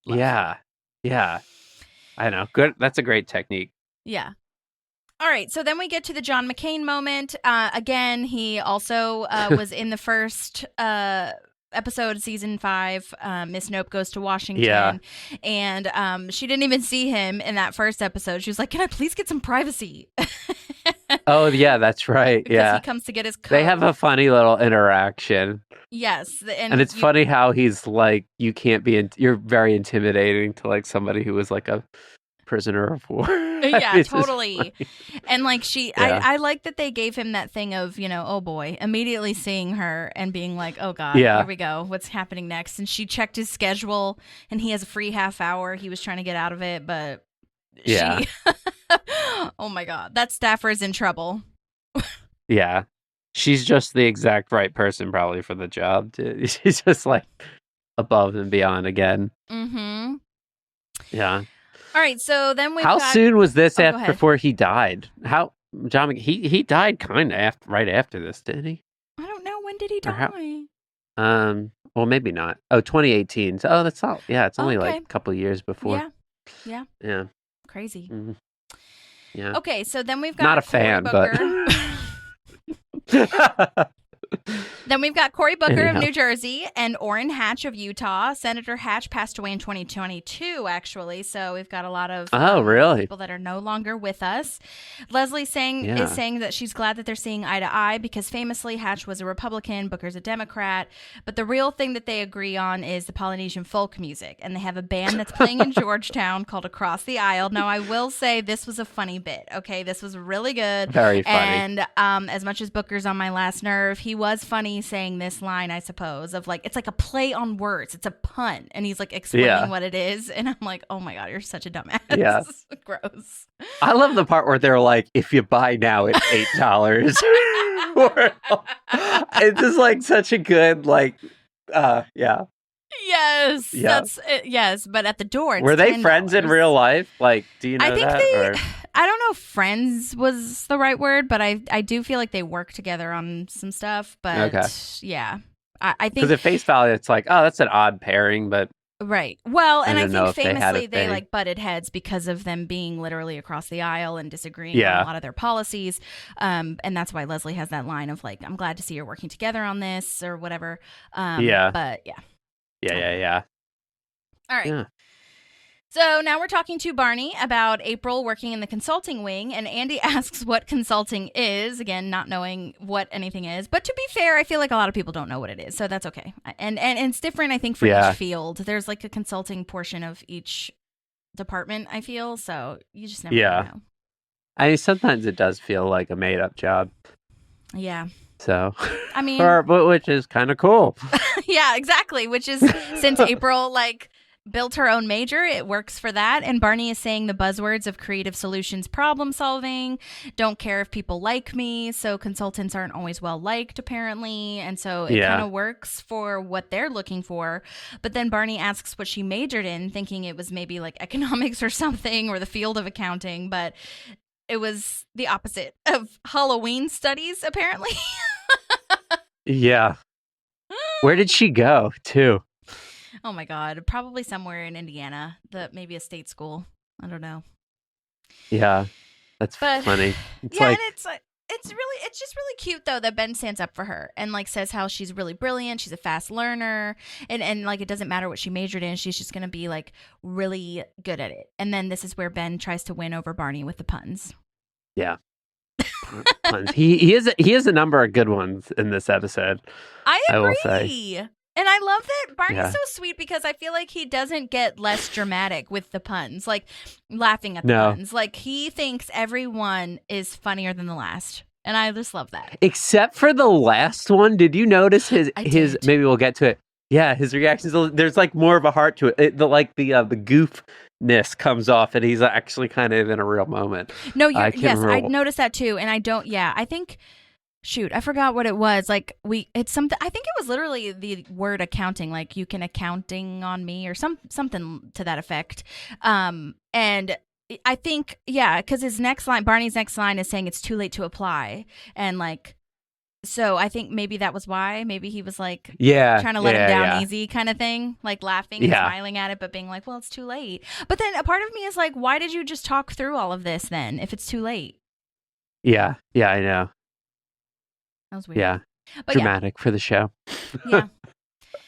Yeah. I know. Good. That's a great technique. Yeah. All right, so then we get to the John McCain moment. Again, he also was in the first episode, season 5. Miss Nope goes to Washington, and she didn't even see him in that first episode. She was like, "Can I please get some privacy?" Oh yeah, that's right. Because he comes to get his coat. They have a funny little interaction. Yes, and it's funny how he's like, you can't be. You're very intimidating to like somebody who was like a prisoner of war. Yeah, totally. And like I like that they gave him that thing of, oh boy, immediately seeing her and being like, oh God, here we go. What's happening next? And she checked his schedule and he has a free half hour. He was trying to get out of it, but she, oh my God, that staffer is in trouble. Yeah. She's just the exact right person probably for the job. She's just like above and beyond again. Mm-hmm. Yeah. All right, so then How soon was this before he died? John he died kind of right after this, didn't he? I don't know. When did he die? Well, maybe not. Oh, 2018. So, that's not. Yeah, it's only like a couple of years before. Yeah. Crazy. Mm-hmm. Yeah. Okay, so then we've got not a fan, but. Then we've got Cory Booker of New Jersey and Orrin Hatch of Utah. Senator Hatch passed away in 2022, actually. So we've got a lot of people that are no longer with us. Leslie is saying that she's glad that they're seeing eye to eye because famously Hatch was a Republican, Booker's a Democrat. But the real thing that they agree on is the Polynesian folk music. And they have a band that's playing in Georgetown called Across the Aisle. Now, I will say this was a funny bit. Okay, this was really good. Very funny. And as much as Booker's on my last nerve, he was funny saying this line, I suppose, of like, it's like a play on words. It's a pun. And he's like explaining what it is. And I'm like, oh my God, you're such a dumbass. Yeah. Gross. I love the part where they're like, if you buy now, it's $8. It's just like such a good, like, Yes. That's it. Yes. But at the door, it's were they $10. friends in real life? Like, do you know I think that? I don't know if friends was the right word, but I do feel like they work together on some stuff. But yeah, I think because at face value, it's like, oh, that's an odd pairing, but Right. Well, and I don't know think if they had a famously they thing. like butted heads because of them being literally across the aisle and disagreeing on a lot of their policies. And that's why Leslie has that line of like, I'm glad to see you're working together on this or whatever. But yeah. Yeah. All right. Yeah. So now we're talking to Barney about April working in the consulting wing, and Andy asks what consulting is, again, not knowing what anything is. But to be fair, I feel like a lot of people don't know what it is, so that's okay. And it's different, I think, for each field. There's like a consulting portion of each department, I feel, so you just never know. I mean, sometimes it does feel like a made-up job. Yeah. So, I mean, which is kind of cool. Yeah, exactly. Which is since April, like, built her own major, it works for that. And Barney is saying the buzzwords of creative solutions, problem solving, don't care if people like me. So consultants aren't always well liked, apparently. And so it kind of works for what they're looking for. But then Barney asks what she majored in, thinking it was maybe like economics or something, or the field of accounting. But it was the opposite of Halloween studies, apparently. Yeah. Where did she go, too? Oh my God, probably somewhere in Indiana, maybe a state school. I don't know. Yeah, that's funny. It's and it's just really cute though that Ben stands up for her and like says how she's really brilliant, she's a fast learner, and like it doesn't matter what she majored in, she's just gonna be like really good at it. And then this is where Ben tries to win over Barney with the puns. Yeah. Puns. He has a number of good ones in this episode. I agree. will say. And I love that Barney's so sweet because I feel like he doesn't get less dramatic with the puns, like laughing at the puns. Like he thinks everyone is funnier than the last. And I just love that. Except for the last one. Did you notice his maybe we'll get to it. Yeah, his reactions, there's like more of a heart to it. The goofness comes off and he's actually kind of in a real moment. No, I noticed that too. And I think shoot, I forgot what it was. Like it's something. I think it was literally the word accounting. Like you can accounting on me or something to that effect. And I think because Barney's next line is saying it's too late to apply, and like, so I think maybe that was why. Maybe he was like, trying to let him down easy, kind of thing, like laughing and smiling at it, but being like, well, it's too late. But then a part of me is like, why did you just talk through all of this then if it's too late? Yeah, I know. That was weird. Yeah. But dramatic for the show. Yeah.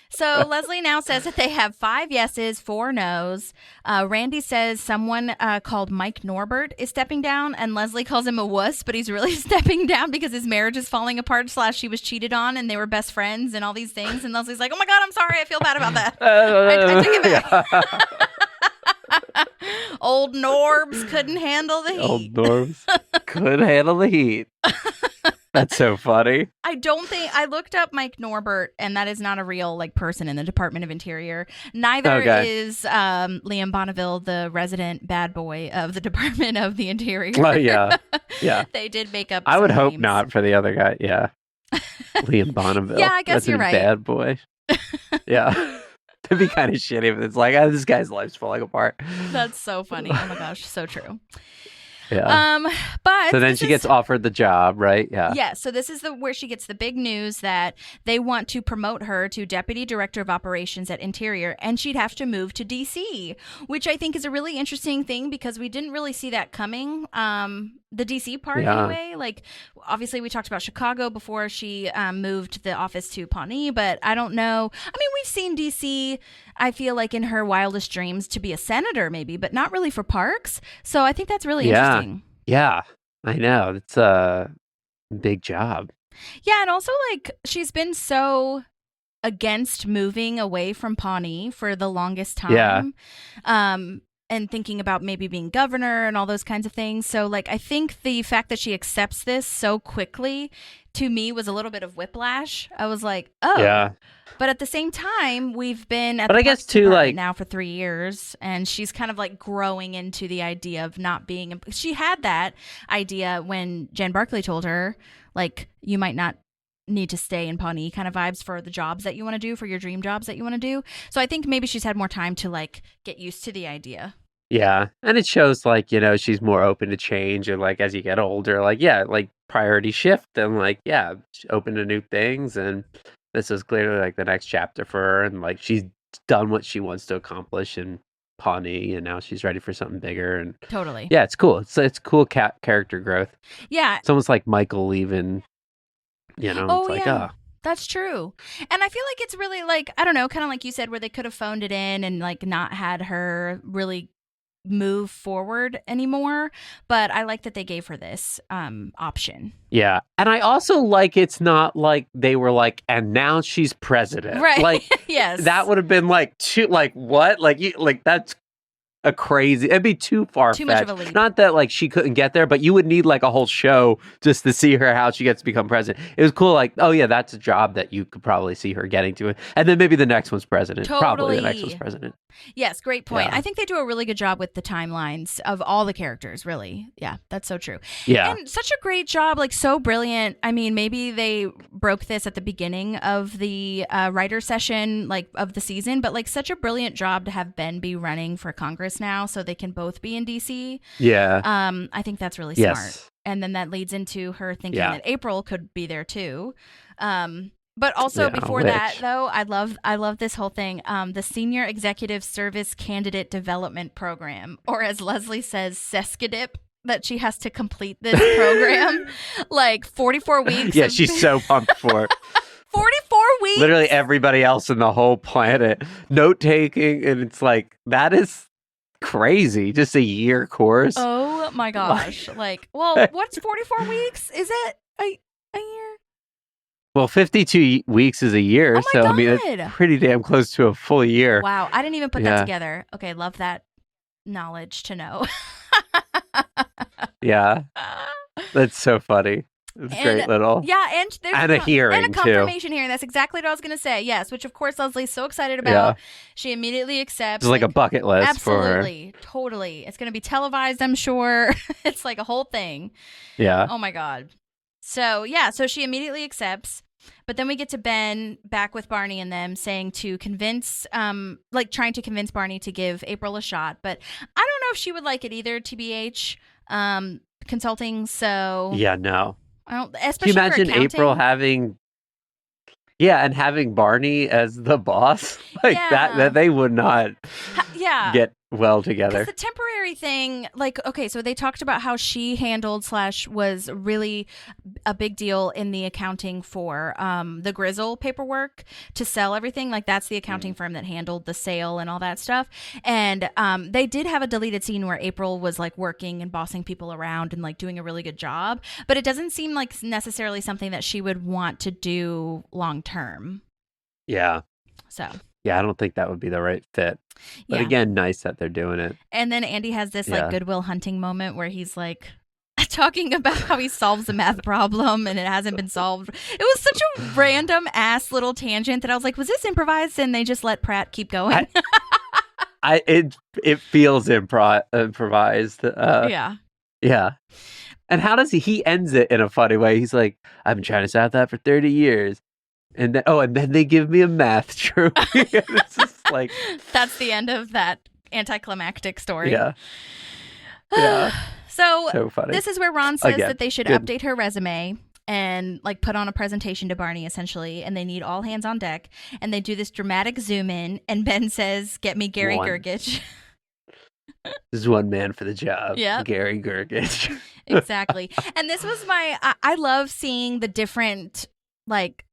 So Leslie now says that they have 5 yeses, 4 nos. Randy says someone called Mike Norbert is stepping down, and Leslie calls him a wuss, but he's really stepping down because his marriage is falling apart / she was cheated on and they were best friends and all these things. And Leslie's like, oh my God, I'm sorry. I feel bad about that. I took it back. Old Norbs couldn't handle the heat. Old Norbs couldn't handle the heat. That's so funny. I looked up Mike Norbert, and that is not a real like person in the Department of Interior. Neither is Liam Bonneville, the resident bad boy of the Department of the Interior. Oh yeah. They did make up. I would hope names. not for the other guy. Yeah, Liam Bonneville. Yeah, I guess you're right. Bad boy. Yeah. It'd be kind of shitty if it's like, this guy's life's falling apart. That's so funny. Oh my gosh, so true. Yeah. But so then she gets offered the job, right? Yeah. Yeah. So this is where she gets the big news that they want to promote her to Deputy Director of Operations at Interior, and she'd have to move to DC, which I think is a really interesting thing because we didn't really see that coming. The DC part anyway. Like obviously we talked about Chicago before she moved the office to Pawnee, but I don't know. I mean, we've seen DC, I feel like in her wildest dreams to be a senator maybe, but not really for parks. So I think that's really interesting. Yeah, I know. It's a big job. Yeah, and also like she's been so against moving away from Pawnee for the longest time. Yeah. And thinking about maybe being governor and all those kinds of things. So, like, I think the fact that she accepts this so quickly, to me, was a little bit of whiplash. I was like, oh. Yeah. But at the same time, we've been at the Parks Department now for 3 years, and she's kind of, like, growing into the idea of not being... She had that idea when Jen Barkley told her, like, you might not need to stay in Pawnee kind of vibes for the jobs that you want to do, for your dream jobs that you want to do. So I think maybe she's had more time to like get used to the idea. Yeah. And it shows like, you know, she's more open to change and like as you get older, like, yeah, like priority shift and like, yeah, open to new things. And this is clearly like the next chapter for her. And like she's done what she wants to accomplish in Pawnee, and now she's ready for something bigger. And Totally. yeah, it's cool. It's cool character growth. Yeah. It's almost like Michael leaving. It's like, that's true. And I feel like it's really like, I don't know, kind of like you said, where they could have phoned it in and like not had her really move forward anymore. But I like that they gave her this option. Yeah. And I also like it's not like they were like, and now she's president. Right. Like, yes. That would have been like too, like, what? Like that's a crazy, it'd be too far-fetched. Too much of a leap. Not that like she couldn't get there, but you would need like a whole show just to see her how she gets to become president. It was cool, like, oh yeah, that's a job that you could probably see her getting to it. And then maybe the next one's president. Totally. Probably the next one's president. Yes, great point. Yeah. I think they do a really good job with the timelines of all the characters, really. Yeah, that's so true. Yeah. And such a great job, like so brilliant. I mean, maybe they broke this at the beginning of the writer session, like of the season, but like such a brilliant job to have Ben be running for Congress now so they can both be in DC. Yeah. I think that's really smart. And then that leads into her thinking that April could be there too. But also before that, though, I love this whole thing. The Senior Executive Service Candidate Development Program, or as Leslie says, SESCDIP, that she has to complete this program. Like 44 weeks. Yeah, she's so pumped for it. 44 weeks. Literally everybody else in the whole planet note taking, and it's like that is crazy. Just a year course. Oh my gosh! Like, well, what's 44 weeks? Is it a year? Well, 52 weeks is a year, so God. I mean, it's pretty damn close to a full year. Wow, I didn't even put that together. Okay, love that knowledge to know. Yeah, that's so funny. It's great little. Yeah, and there's a hearing, and a confirmation hearing. That's exactly what I was going to say. Yes, which of course Leslie's so excited about. Yeah. She immediately accepts. It's like a bucket list. Absolutely, for her. Totally. It's going to be televised, I'm sure. It's like a whole thing. Yeah. Oh my God. So yeah, so she immediately accepts. But then we get to Ben back with Barney and them saying to convince, trying to convince Barney to give April a shot. But I don't know if she would like it either, TBH, consulting. So yeah, no. I don't, especially can you imagine for accounting? April having Barney as the boss? Like that they would not get well together. The temporary thing, like, okay, so they talked about how she handled / was really a big deal in the accounting for the Grizzle paperwork to sell everything. Like, that's the accounting firm that handled the sale and all that stuff. And they did have a deleted scene where April was like working and bossing people around and like doing a really good job. But it doesn't seem like necessarily something that she would want to do long term. Yeah. So. Yeah, I don't think that would be the right fit. But again, nice that they're doing it. And then Andy has this like Goodwill Hunting moment where he's like talking about how he solves a math problem and it hasn't been solved. It was such a random ass little tangent that I was like, was this improvised? And they just let Pratt keep going. It feels improvised. Yeah. And how does he ends it in a funny way? He's like, I've been trying to solve that for 30 years. And then they give me a math trophy. It's just like that's the end of that anticlimactic story. Yeah. Yeah. So funny. This is where Ron says that they should update her resume and like put on a presentation to Barney essentially, and they need all hands on deck. And they do this dramatic zoom in, and Ben says, "Get me Gary Gergich." This is one man for the job. Yeah, Gary Gergich. Exactly. And this was I love seeing the different like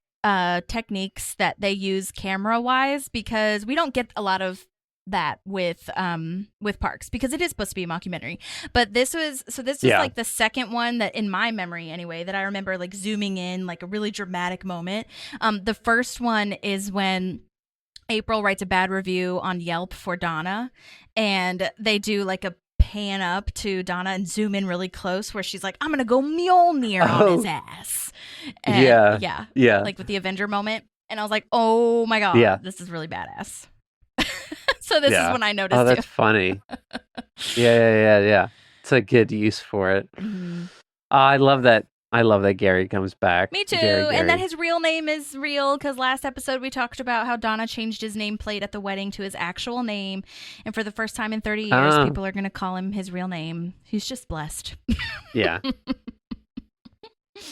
techniques that they use camera wise, because we don't get a lot of that with Parks, because it is supposed to be a mockumentary. But this was like the second one that in my memory anyway that I remember like zooming in like a really dramatic moment. The first one is when April writes a bad review on Yelp for Donna, and they do like a pan up to Donna and zoom in really close where she's like, I'm gonna go Mjolnir on his ass. And yeah, like with the Avenger moment. And I was like, oh my God, this is really badass. So this is when I noticed. Oh, that's funny. Yeah. It's a good use for it. Mm-hmm. I love that Gary comes back. Me too. Gary. And that his real name is real, because last episode we talked about how Donna changed his nameplate at the wedding to his actual name. And for the first time in 30 years, people are going to call him his real name. He's just blessed. Yeah.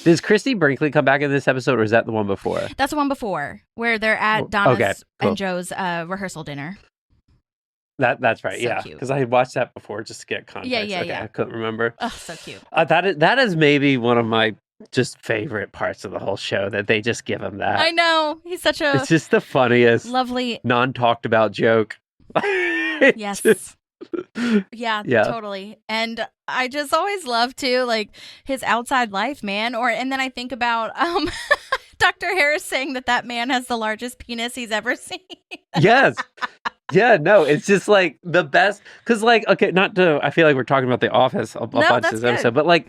Does Christy Brinkley come back in this episode, or is that the one before? That's the one before, where they're at Donna's cool. and Joe's rehearsal dinner. That's right, So yeah. cute. Because I had watched that before just to get context. Yeah. I couldn't remember. Oh, so cute. That is maybe one of my just favorite parts of the whole show, that they just give him that. I know. He's such a It's just the funniest, lovely, non-talked about joke. yes. Just... Yeah, Yeah. totally. And I just always love too, like, his outside life, man. And then I think about Dr. Harris saying that man has the largest penis he's ever seen. Yes. Yeah, no, it's just like the best. Because, like, okay, I feel like we're talking about The Office a bunch this episode, but like,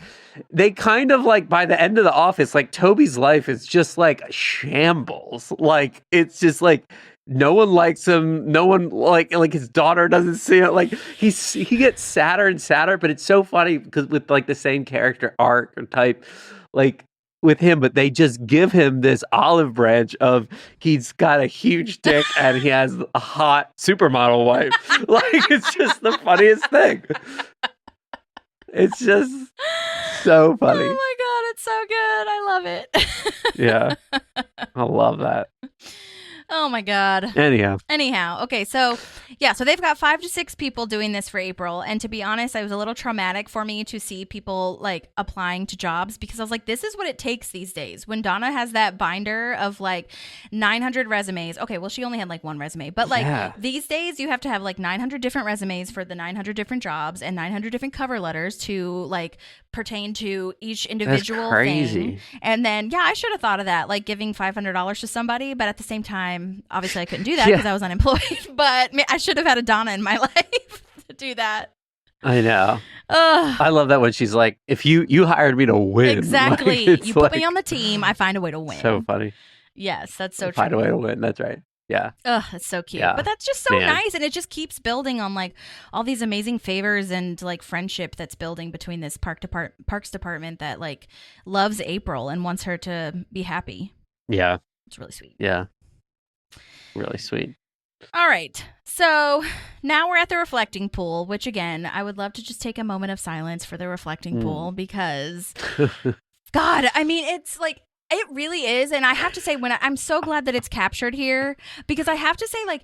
they kind of like, by the end of The Office, like, Toby's life is just like shambles. Like, it's just like, no one likes him. No one like his daughter doesn't see it. Like, he gets sadder and sadder, but it's so funny because with like the same character arc or type, like, with him, but they just give him this olive branch of he's got a huge dick and he has a hot supermodel wife. Like, it's just the funniest thing. It's just so funny. Oh my God, it's so good. I love it. Yeah. I love that. Oh my God. Anyhow. Okay. So they've got 5 to 6 people doing this for April. And to be honest, it was a little traumatic for me to see people like applying to jobs, because I was like, this is what it takes these days. When Donna has that binder of like 900 resumes. Okay. Well, she only had like one resume, but like these days you have to have like 900 different resumes for the 900 different jobs and 900 different cover letters to like pertain to each individual thing. And then, I should have thought of that, like giving $500 to somebody, but at the same time, obviously I couldn't do that because I was unemployed, but I should have had a Donna in my life to do that. I know. I love that when she's like, if you hired me to win. Exactly. Like, you put me on the team, I find a way to win. So funny. Yes, that's so true. Find a way to win. That's right. Yeah. That's so cute. Yeah. But that's just so nice. And it just keeps building on like all these amazing favors and like friendship that's building between this parks department that like loves April and wants her to be happy. Yeah. It's really sweet. Yeah. Really sweet. All right. So now we're at the reflecting pool, which again, I would love to just take a moment of silence for the reflecting pool because God, I mean, it's like, it really is. And I have to say, I'm so glad that it's captured here, because I have to say, like,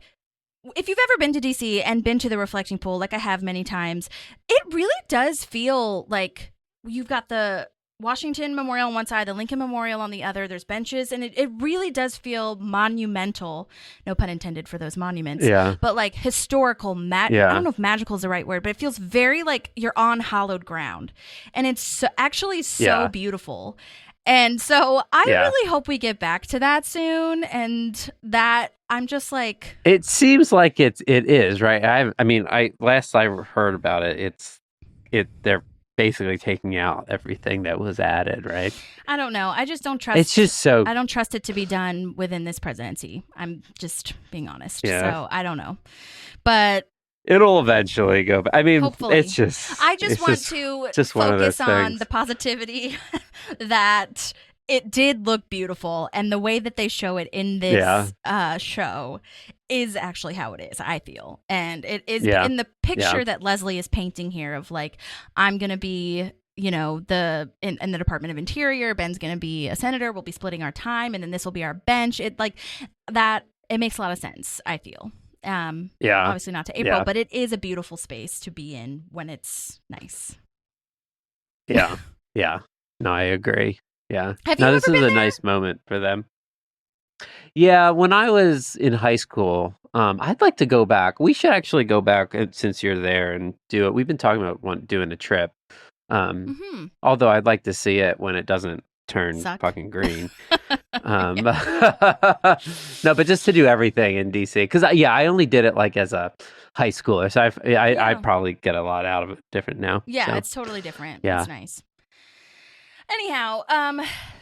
if you've ever been to DC and been to the reflecting pool, like I have many times, it really does feel like you've got the Washington Memorial on one side, the Lincoln Memorial on the other. There's benches, and it really does feel monumental. No pun intended for those monuments. Yeah. But like historical, I don't know if magical is the right word, but it feels very like you're on hallowed ground. And it's actually so beautiful. And so I really hope we get back to that soon. And that I'm just like, it seems like it is, right? Last I heard about it, they're basically taking out everything that was added, right? I don't know. I just don't trust. It's just so. I don't trust it to be done within this presidency. I'm just being honest. Yeah. So I don't know, but it'll eventually go back. I mean, hopefully. it's just. I just want to focus on the positivity that it did look beautiful, and the way that they show it in this show is actually how it is, I feel. And it is in the picture that Leslie is painting here of like, I'm going to be, you know, in the Department of Interior, Ben's going to be a senator, we'll be splitting our time, and then this will be our bench. It like that, it makes a lot of sense, I feel. Obviously not to April, but it is a beautiful space to be in when it's nice. Yeah. No, I agree. Yeah. This is a nice moment for them. Yeah, when I was in high school, I'd like to go back. We should actually go back since you're there and do it. We've been talking about doing a trip. Although I'd like to see it when it doesn't turn fucking green. No, but just to do everything in DC. Because, I only did it like as a high schooler. So I'd probably get a lot out of it different now. Yeah, so. It's totally different. Yeah. It's nice. Anyhow,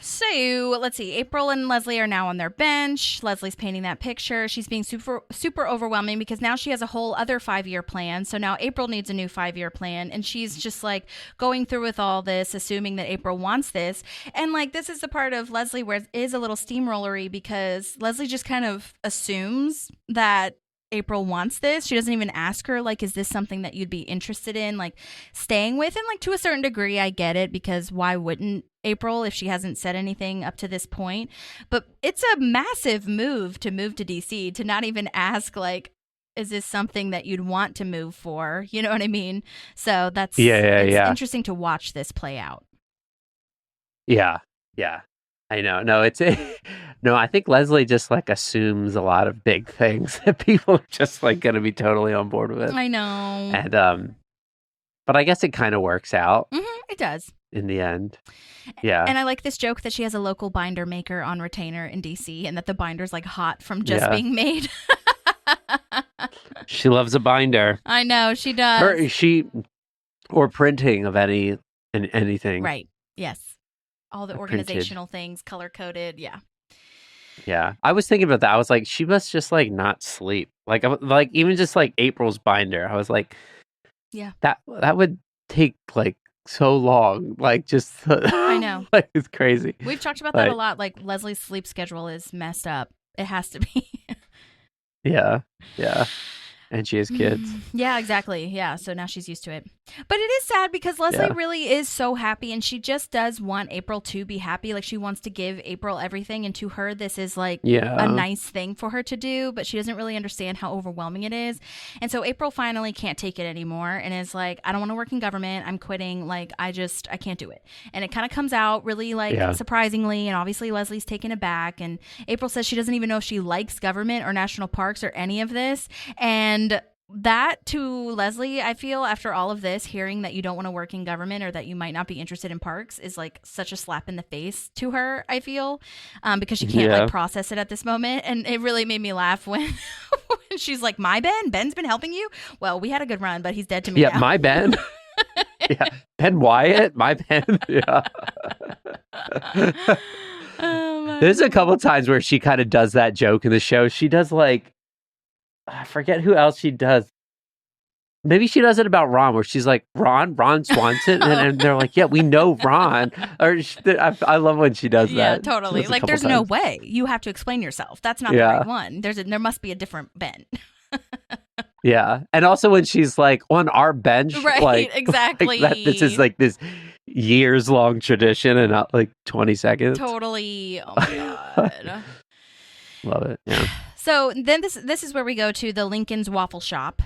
so let's see. April and Leslie are now on their bench. Leslie's painting that picture. She's being super, super overwhelming because now she has a whole other 5-year plan. So now April needs a new 5-year plan. And she's just like going through with all this, assuming that April wants this. And like, this is the part of Leslie where it is a little steamrollery because Leslie just kind of assumes that April wants this. She doesn't even ask her, like, is this something that you'd be interested in, like, staying with? And, like, to a certain degree, I get it, because why wouldn't April if she hasn't said anything up to this point. But it's a massive move to DC, to not even ask, like, is this something that you'd want to move for? You know what I mean? So it's interesting to watch this play out. Yeah. I know. No, no, I think Leslie just like assumes a lot of big things that people are just like going to be totally on board with. I know. And, but I guess it kind of works out. Mm-hmm, it does. In the end. Yeah. And I like this joke that she has a local binder maker on retainer in DC and that the binder's like hot from just being made. She loves a binder. I know, she does. Or printing of anything. Right. Yes. All the organizational things, color coded. Yeah. Yeah. I was thinking about that. I was like, she must just like not sleep. Like even just like April's binder. I was like, yeah, that would take like so long. Like just I know. Like it's crazy. We've talked about that a lot. Like Leslie's sleep schedule is messed up. It has to be. Yeah. And she has kids. Yeah, exactly. Yeah, so now she's used to it. But it is sad because Leslie really is so happy, and she just does want April to be happy. Like, she wants to give April everything, and to her, this is like a nice thing for her to do, but she doesn't really understand how overwhelming it is. And so April finally can't take it anymore and is like, I don't want to work in government. I'm quitting. Like, I can't do it. And it kind of comes out really surprisingly, and obviously Leslie's taken aback, and April says she doesn't even know if she likes government or national parks or any of this. And that, to Leslie, I feel, after all of this, hearing that you don't want to work in government or that you might not be interested in parks is like such a slap in the face to her, I feel, because she can't like process it at this moment. And it really made me laugh when she's like, my Ben's been helping you? Well, we had a good run, but he's dead to me now. My Ben. Ben Wyatt, my Ben. Yeah. There's a couple times where she kind of does that joke in the show. She does like, I forget who else she does. Maybe she does it about Ron, where she's like, Ron Swanson, and they're like, yeah, we know Ron. Or I love when she does that. Yeah, totally. Like, there's no way. You have to explain yourself. That's not the right one. There must be a different Ben. Yeah, and also when she's like on our bench, right? Like, exactly. Like this is like this years-long tradition, and not like 20 seconds. Totally. Oh my god. Love it. Yeah. So then this is where we go to the Lincoln's Waffle Shop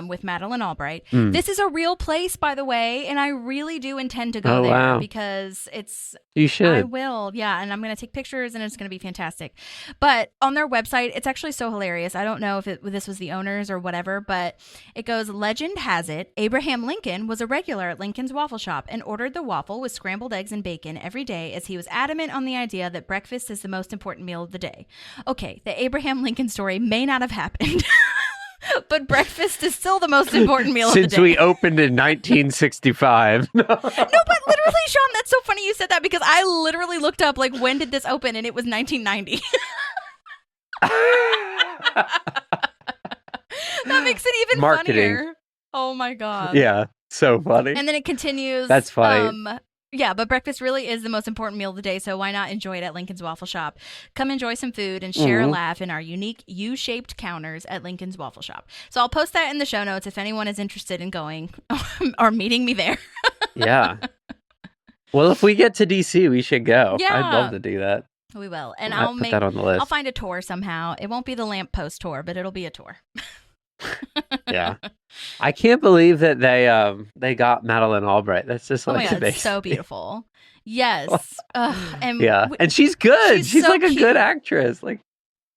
with Madeleine Albright. This is a real place, by the way, and I really do intend to go there because it's... You should. I will, yeah, and I'm going to take pictures and it's going to be fantastic. But on their website, it's actually so hilarious. I don't know if this was the owners or whatever, but it goes, legend has it, Abraham Lincoln was a regular at Lincoln's Waffle Shop and ordered the waffle with scrambled eggs and bacon every day as he was adamant on the idea that breakfast is the most important meal of the day. Okay, the Abraham Lincoln story may not have happened. But breakfast is still the most important meal of the day. Since we opened in 1965. No, but literally, Sean, that's so funny you said that because I literally looked up, like, when did this open? And it was 1990. That makes it even funnier. Oh, my God. Yeah, so funny. And then it continues. That's funny. Yeah, but breakfast really is the most important meal of the day, so why not enjoy it at Lincoln's Waffle Shop? Come enjoy some food and share a laugh in our unique U-shaped counters at Lincoln's Waffle Shop. So I'll post that in the show notes if anyone is interested in going or meeting me there. Yeah. Well, if we get to DC, we should go. Yeah. I'd love to do that. We will. And I'll put that on the list. I'll find a tour somehow. It won't be the lamppost tour, but it'll be a tour. Yeah. I can't believe that they got Madeleine Albright. That's just like amazing. It's so beautiful. Yes. And and she's good. She's so like a cute. good actress. Like,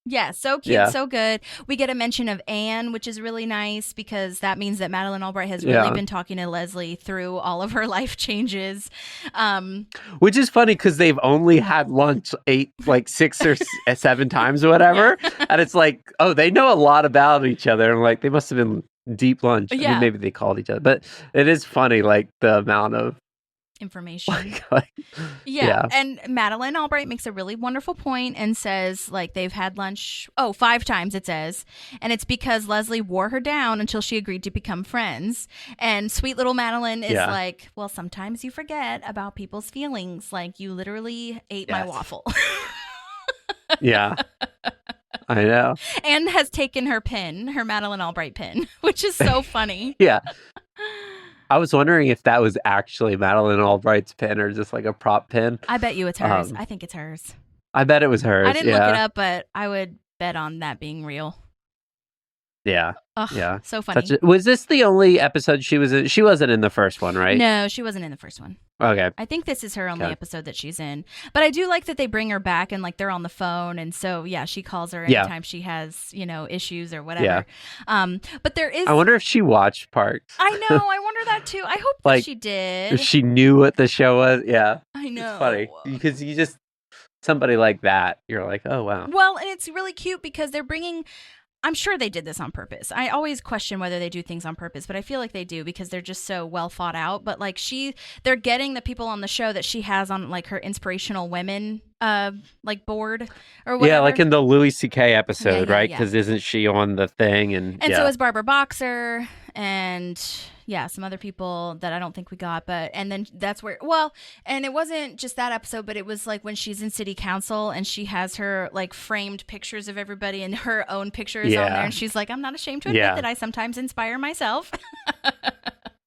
yeah, so cute, so good. We get a mention of Anne, which is really nice because that means that Madeleine Albright has really been talking to Leslie through all of her life changes. Which is funny because they've only had lunch 6 or 7 times or whatever. Yeah. And it's like, oh, they know a lot about each other. And like, they must have been deep lunch. Yeah. I mean, maybe they called each other. But it is funny, like the amount of information. Yeah. And Madeleine Albright makes a really wonderful point and says, like, they've had lunch 5 times, it says, and it's because Leslie wore her down until she agreed to become friends. And sweet little Madeleine is like, well, sometimes you forget about people's feelings. Like, you literally ate my waffle. Yeah. I know. And has taken her pin, her Madeleine Albright pin, which is so funny. Yeah. I was wondering if that was actually Madeleine Albright's pin or just like a prop pin. I bet you it's hers. I think it's hers. I bet it was hers. I didn't look it up, but I would bet on that being real. Yeah. Ugh, yeah. So funny. Was this the only episode she was in? She wasn't in the first one, right? No, she wasn't in the first one. Okay. I think this is her only episode that she's in. But I do like that they bring her back and like they're on the phone. And so, yeah, she calls her anytime she has, issues or whatever. Yeah. But there is. I wonder if she watched Parks. I know. I wonder that too. I hope that she did. If she knew what the show was. Yeah. I know. It's funny. Because you just, somebody like that, you're like, oh, wow. Well, and it's really cute because they're bringing. I'm sure they did this on purpose. I always question whether they do things on purpose, but I feel like they do because they're just so well thought out. But like they're getting the people on the show that she has on like her inspirational women like board or whatever. Yeah, like in the Louis C.K. episode, right? Yeah. Because isn't she on the thing? And so is Barbara Boxer and some other people that I don't think we got. And then that's where, and it wasn't just that episode, but it was like when she's in city council and she has her like framed pictures of everybody and her own pictures on there. And she's like, I'm not ashamed to admit that I sometimes inspire myself.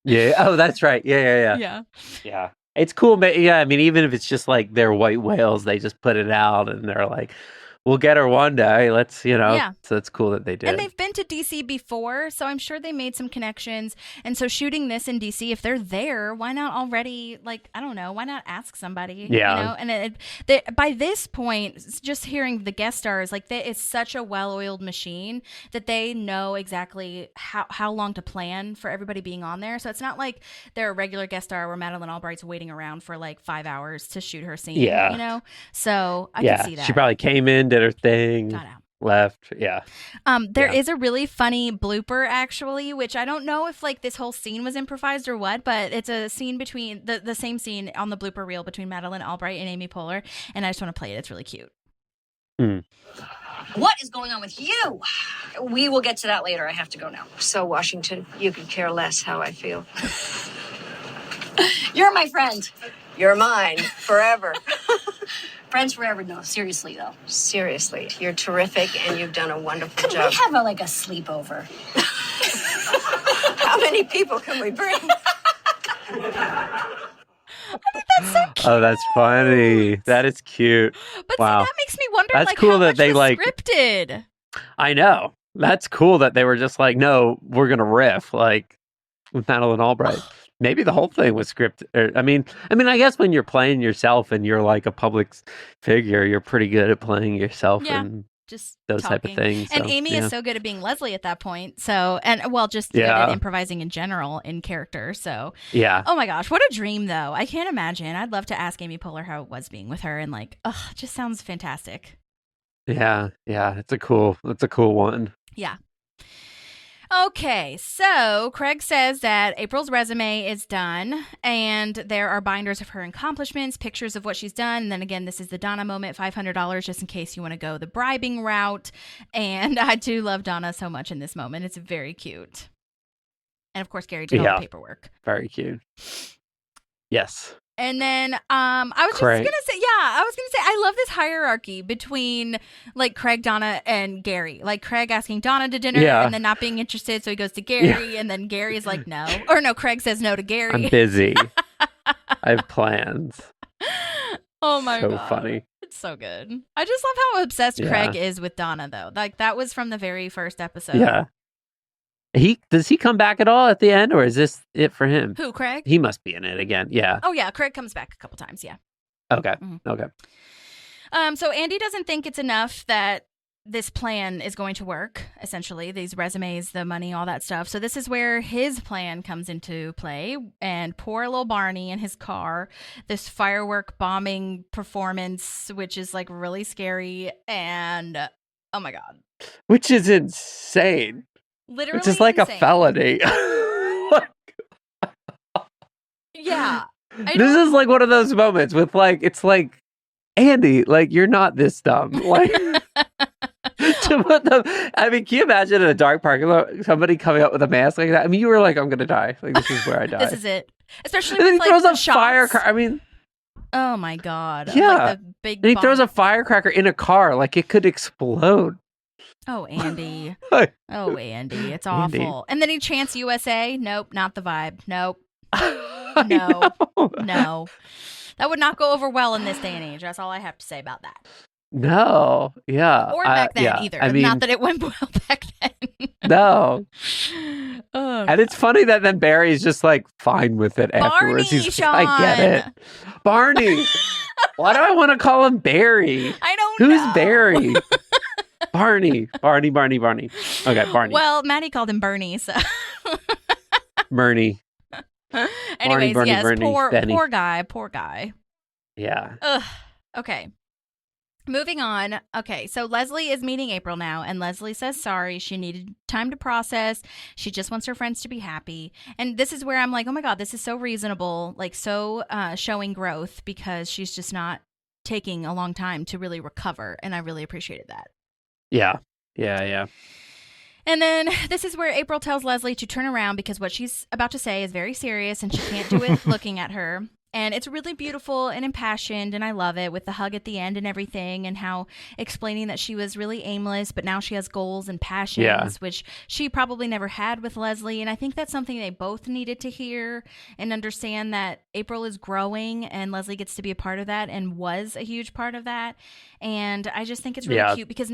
Yeah. Oh, that's right. Yeah. It's cool. But yeah, I mean, even if it's just like they're white whales, they just put it out and they're like, we'll get her one day. Let's, so it's cool that they did. And they've been to DC before, so I'm sure they made some connections. And so shooting this in DC, if they're there, why not already, like, I don't know, why not ask somebody? Yeah. And by this point, just hearing the guest stars, like, it's such a well-oiled machine that they know exactly how long to plan for everybody being on there. So it's not like they're a regular guest star where Madeleine Albright's waiting around for like 5 hours to shoot her scene, So I can see that. She probably came in, did her thing, got out, left. Yeah. There is a really funny blooper actually, which I don't know if like this whole scene was improvised or what, but it's a scene between the same scene on the blooper reel between Madeleine Albright and Amy Poehler, and I just want to play it. It's really cute. What is going on with you? We will get to that later. I have to go now. So, Washington, you could care less how I feel. You're my friend. You're mine forever. Friends forever. No, seriously though. Seriously, you're terrific and you've done a wonderful Could job. we have a sleepover? How many people can we bring? I think that's so cute. Oh, that's funny. That is cute. But wow. See, that makes me wonder, that's like, cool how that much they was scripted. I know. That's cool that they were just like, no, we're gonna riff like with Madeleine Albright. Maybe the whole thing was scripted. I mean, I guess when you're playing yourself and you're like a public figure, you're pretty good at playing yourself and just those talking. type of things. And Amy is so good at being Leslie at that point. So, just good at improvising in general in character. So, oh my gosh, what a dream though. I can't imagine. I'd love to ask Amy Poehler how it was being with her, and like, it just sounds fantastic. Yeah, it's a cool one. Yeah. Okay, so Craig says that April's resume is done, and there are binders of her accomplishments, pictures of what she's done, and then again, this is the Donna moment, $500 just in case you want to go the bribing route, and I do love Donna so much in this moment. It's very cute. And of course, Gary did all the paperwork. Very cute. Yes. And then I was gonna say, I love this hierarchy between like Craig, Donna, and Gary. Like Craig asking Donna to dinner and then not being interested, so he goes to Gary, and then Gary's like no. Or no, Craig says no to Gary. I'm busy. I have plans. Oh my god. So funny. It's so good. I just love how obsessed Craig is with Donna though. Like that was from the very first episode. Yeah. Does he come back at all at the end, or is this it for him? Who, Craig? He must be in it again. Yeah. Oh yeah, Craig comes back a couple times. Yeah. Okay. Mm-hmm. Okay. So Andy doesn't think it's enough that this plan is going to work. Essentially, these resumes, the money, all that stuff. So this is where his plan comes into play. And poor little Barney in his car, this firework bombing performance, which is like really scary, and oh my god, which is insane. Literally, it's just like insane. A felony. Yeah. This is like one of those moments with like, it's like, Andy, like, you're not this dumb. Like, to put them, I mean, can you imagine in a dark parking lot, somebody coming up with a mask like that? I mean, you were like, I'm going to die. Like, this is where I die. This is it. Especially and with then he like throws the a shots. firecracker. I mean, oh my god. Yeah. Like the big and he bomb. throws a firecracker in a car. Like, it could explode. Oh, Andy. Hey. Oh, Andy. It's awful. Andy. And then he chants USA. Nope, not the vibe. Nope. No. No. That would not go over well in this day and age. That's all I have to say about that. No. Yeah. Or back then either. I mean, not that it went well back then. No. Oh, and it's funny that then Barry's just like fine with it afterwards. Barney, He's Sean. like, I get it. Barney. Why do I want to call him Barry? I don't know. Who's Barry? Barney. Okay, Barney. Well, Maddie called him Bernie, so. Bernie. Anyways, Barney, yes, Bernie, poor guy. Yeah. Ugh. Okay. Moving on. Okay, so Leslie is meeting April now, and Leslie says sorry. She needed time to process. She just wants her friends to be happy. And this is where I'm like, oh my God, this is so reasonable, like so showing growth, because she's just not taking a long time to really recover. And I really appreciated that. Yeah. And then this is where April tells Leslie to turn around because what she's about to say is very serious and she can't do it looking at her. And it's really beautiful and impassioned, and I love it, with the hug at the end and everything, and how explaining that she was really aimless, but now she has goals and passions, which she probably never had with Leslie. And I think that's something they both needed to hear and understand, that April is growing and Leslie gets to be a part of that and was a huge part of that. And I just think it's really cute because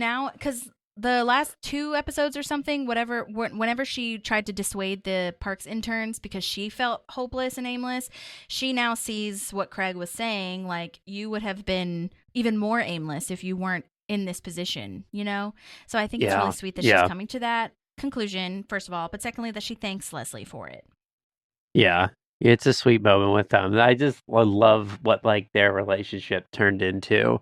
the last 2 episodes or something, whenever she tried to dissuade the parks interns because she felt hopeless and aimless, she now sees what Craig was saying, like, you would have been even more aimless if you weren't in this position, you know? So I think it's really sweet that she's coming to that conclusion, first of all, but secondly, that she thanks Leslie for it. Yeah. It's a sweet moment with them. I just love what like their relationship turned into.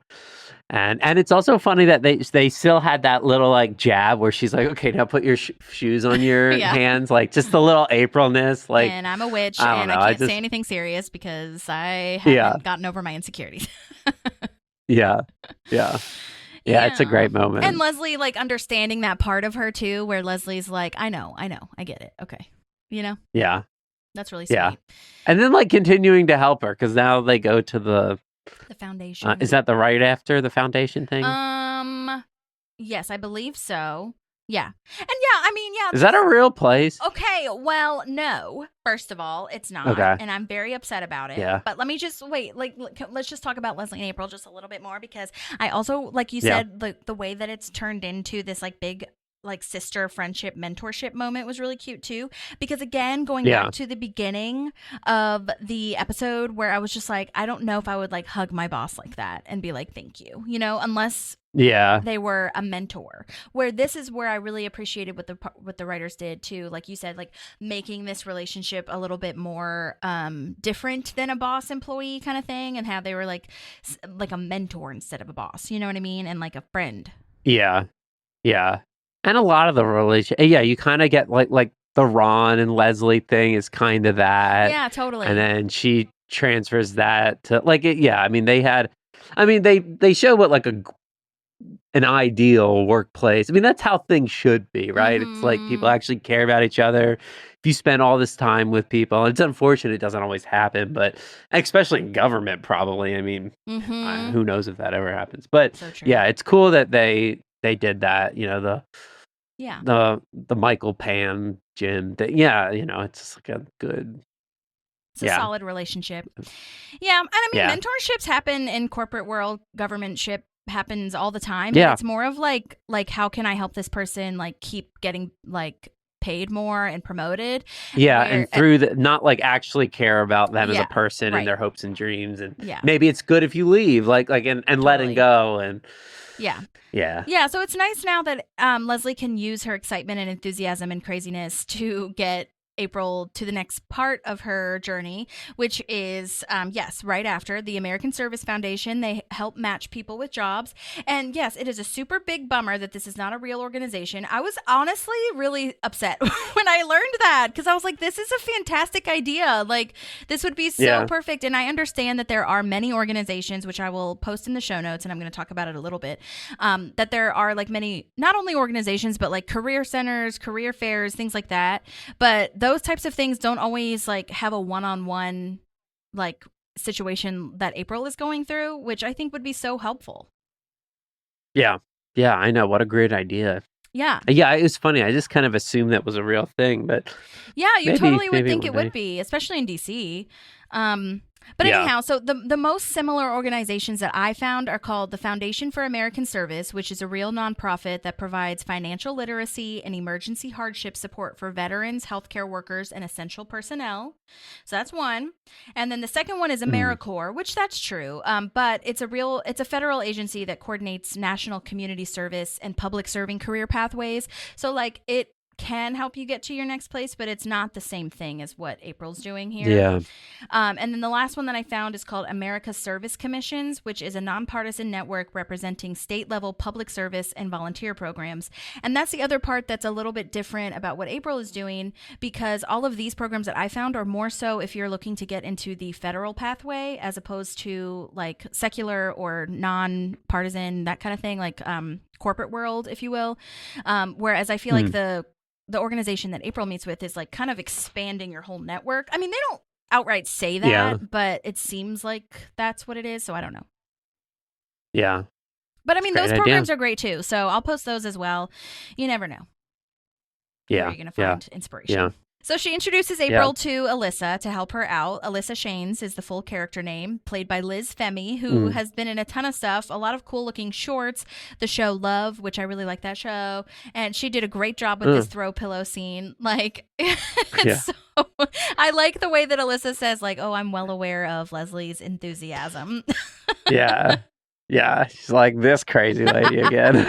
And it's also funny that they still had that little like jab where she's like, okay, now put your shoes on your hands, like just the little Aprilness. Like, and I'm a witch, and I can't say anything serious because I haven't gotten over my insecurities. Yeah, it's a great moment. And Leslie like understanding that part of her too, where Leslie's like, I know, I get it. Okay, you know. Yeah, that's really sweet. Yeah, and then like continuing to help her because now they go to the foundation. Is that the right after the foundation thing? Yes, I believe so. Yeah. And Is that a real place? Okay, well, no. First of all, it's not. Okay. And I'm very upset about it. Yeah. But let me just wait. Let's just talk about Leslie and April just a little bit more, because I also, like you said, the way that it's turned into this like big like sister friendship mentorship moment was really cute too, because again, going back to the beginning of the episode where I was just like, I don't know if I would like hug my boss like that and be like, thank you, you know, unless they were a mentor. Where this is where I really appreciated what the writers did too, like you said, like making this relationship a little bit more different than a boss employee kind of thing, and how they were like a mentor instead of a boss, you know what I mean, and like a friend. Yeah. And a lot of the you kind of get like the Ron and Leslie thing is kind of that. Yeah, totally. And then she transfers that to like it. Yeah, I mean they show what like an ideal workplace. I mean that's how things should be, right? It's like people actually care about each other. If you spend all this time with people, it's unfortunate it doesn't always happen, but especially in government, probably. I mean, who knows if that ever happens? But so it's cool that they did that, you know, the Michael Pam Jim thing. Yeah, you know, it's like a good It's a solid relationship. Yeah, and I mean mentorships happen in corporate world, governmentship happens all the time. Yeah. It's more of like how can I help this person like keep getting like paid more and promoted. Yeah, and through not like actually care about them as a person right. and their hopes and dreams, and Yeah. maybe it's good if you leave, like and letting go and Yeah. yeah. So it's nice now that Leslie can use her excitement and enthusiasm and craziness to get April to the next part of her journey, which is, right after the American Service Foundation. They help match people with jobs. And yes, it is a super big bummer that this is not a real organization. I was honestly really upset when I learned that, because I was like, this is a fantastic idea. Like, this would be so perfect. And I understand that there are many organizations, which I will post in the show notes, and I'm going to talk about it a little bit, that there are like many, not only organizations, but like career centers, career fairs, things like that. But those types of things don't always like have a one-on-one like situation that April is going through, which I think would be so helpful. Yeah, I know. What a great idea. Yeah. Yeah, it was funny. I just kind of assumed that was a real thing, but yeah, you totally would think it one would day. be, especially in DC. But Yeah. anyhow, so the most similar organizations that I found are called the Foundation for American Service, which is a real nonprofit that provides financial literacy and emergency hardship support for veterans, healthcare workers, and essential personnel. So that's one. And then the second one is AmeriCorps, which that's true. But it's a federal agency that coordinates national community service and public serving career pathways. So like it can help you get to your next place, but it's not the same thing as what April's doing here. Yeah. And then the last one that I found is called America Service Commissions, which is a nonpartisan network representing state-level public service and volunteer programs. And that's the other part that's a little bit different about what April is doing, because all of these programs that I found are more so if you're looking to get into the federal pathway as opposed to like secular or non-partisan, that kind of thing, like corporate world, if you will. Whereas I feel like the organization that April meets with is like kind of expanding your whole network. I mean, they don't outright say that, but it seems like that's what it is. So I don't know. Yeah. But I mean, those programs are great too. So I'll post those as well. You never know. Yeah. Where you're going to find inspiration. Yeah. So she introduces April to Alyssa to help her out. Alyssa Shanes is the full character name, played by Liz Femi, who has been in a ton of stuff, a lot of cool looking shorts, the show Love, which I really like that show. And she did a great job with this throw pillow scene. Like, so I like the way that Alyssa says, like, oh, I'm well aware of Leslie's enthusiasm. Yeah. Yeah. She's like this crazy lady again.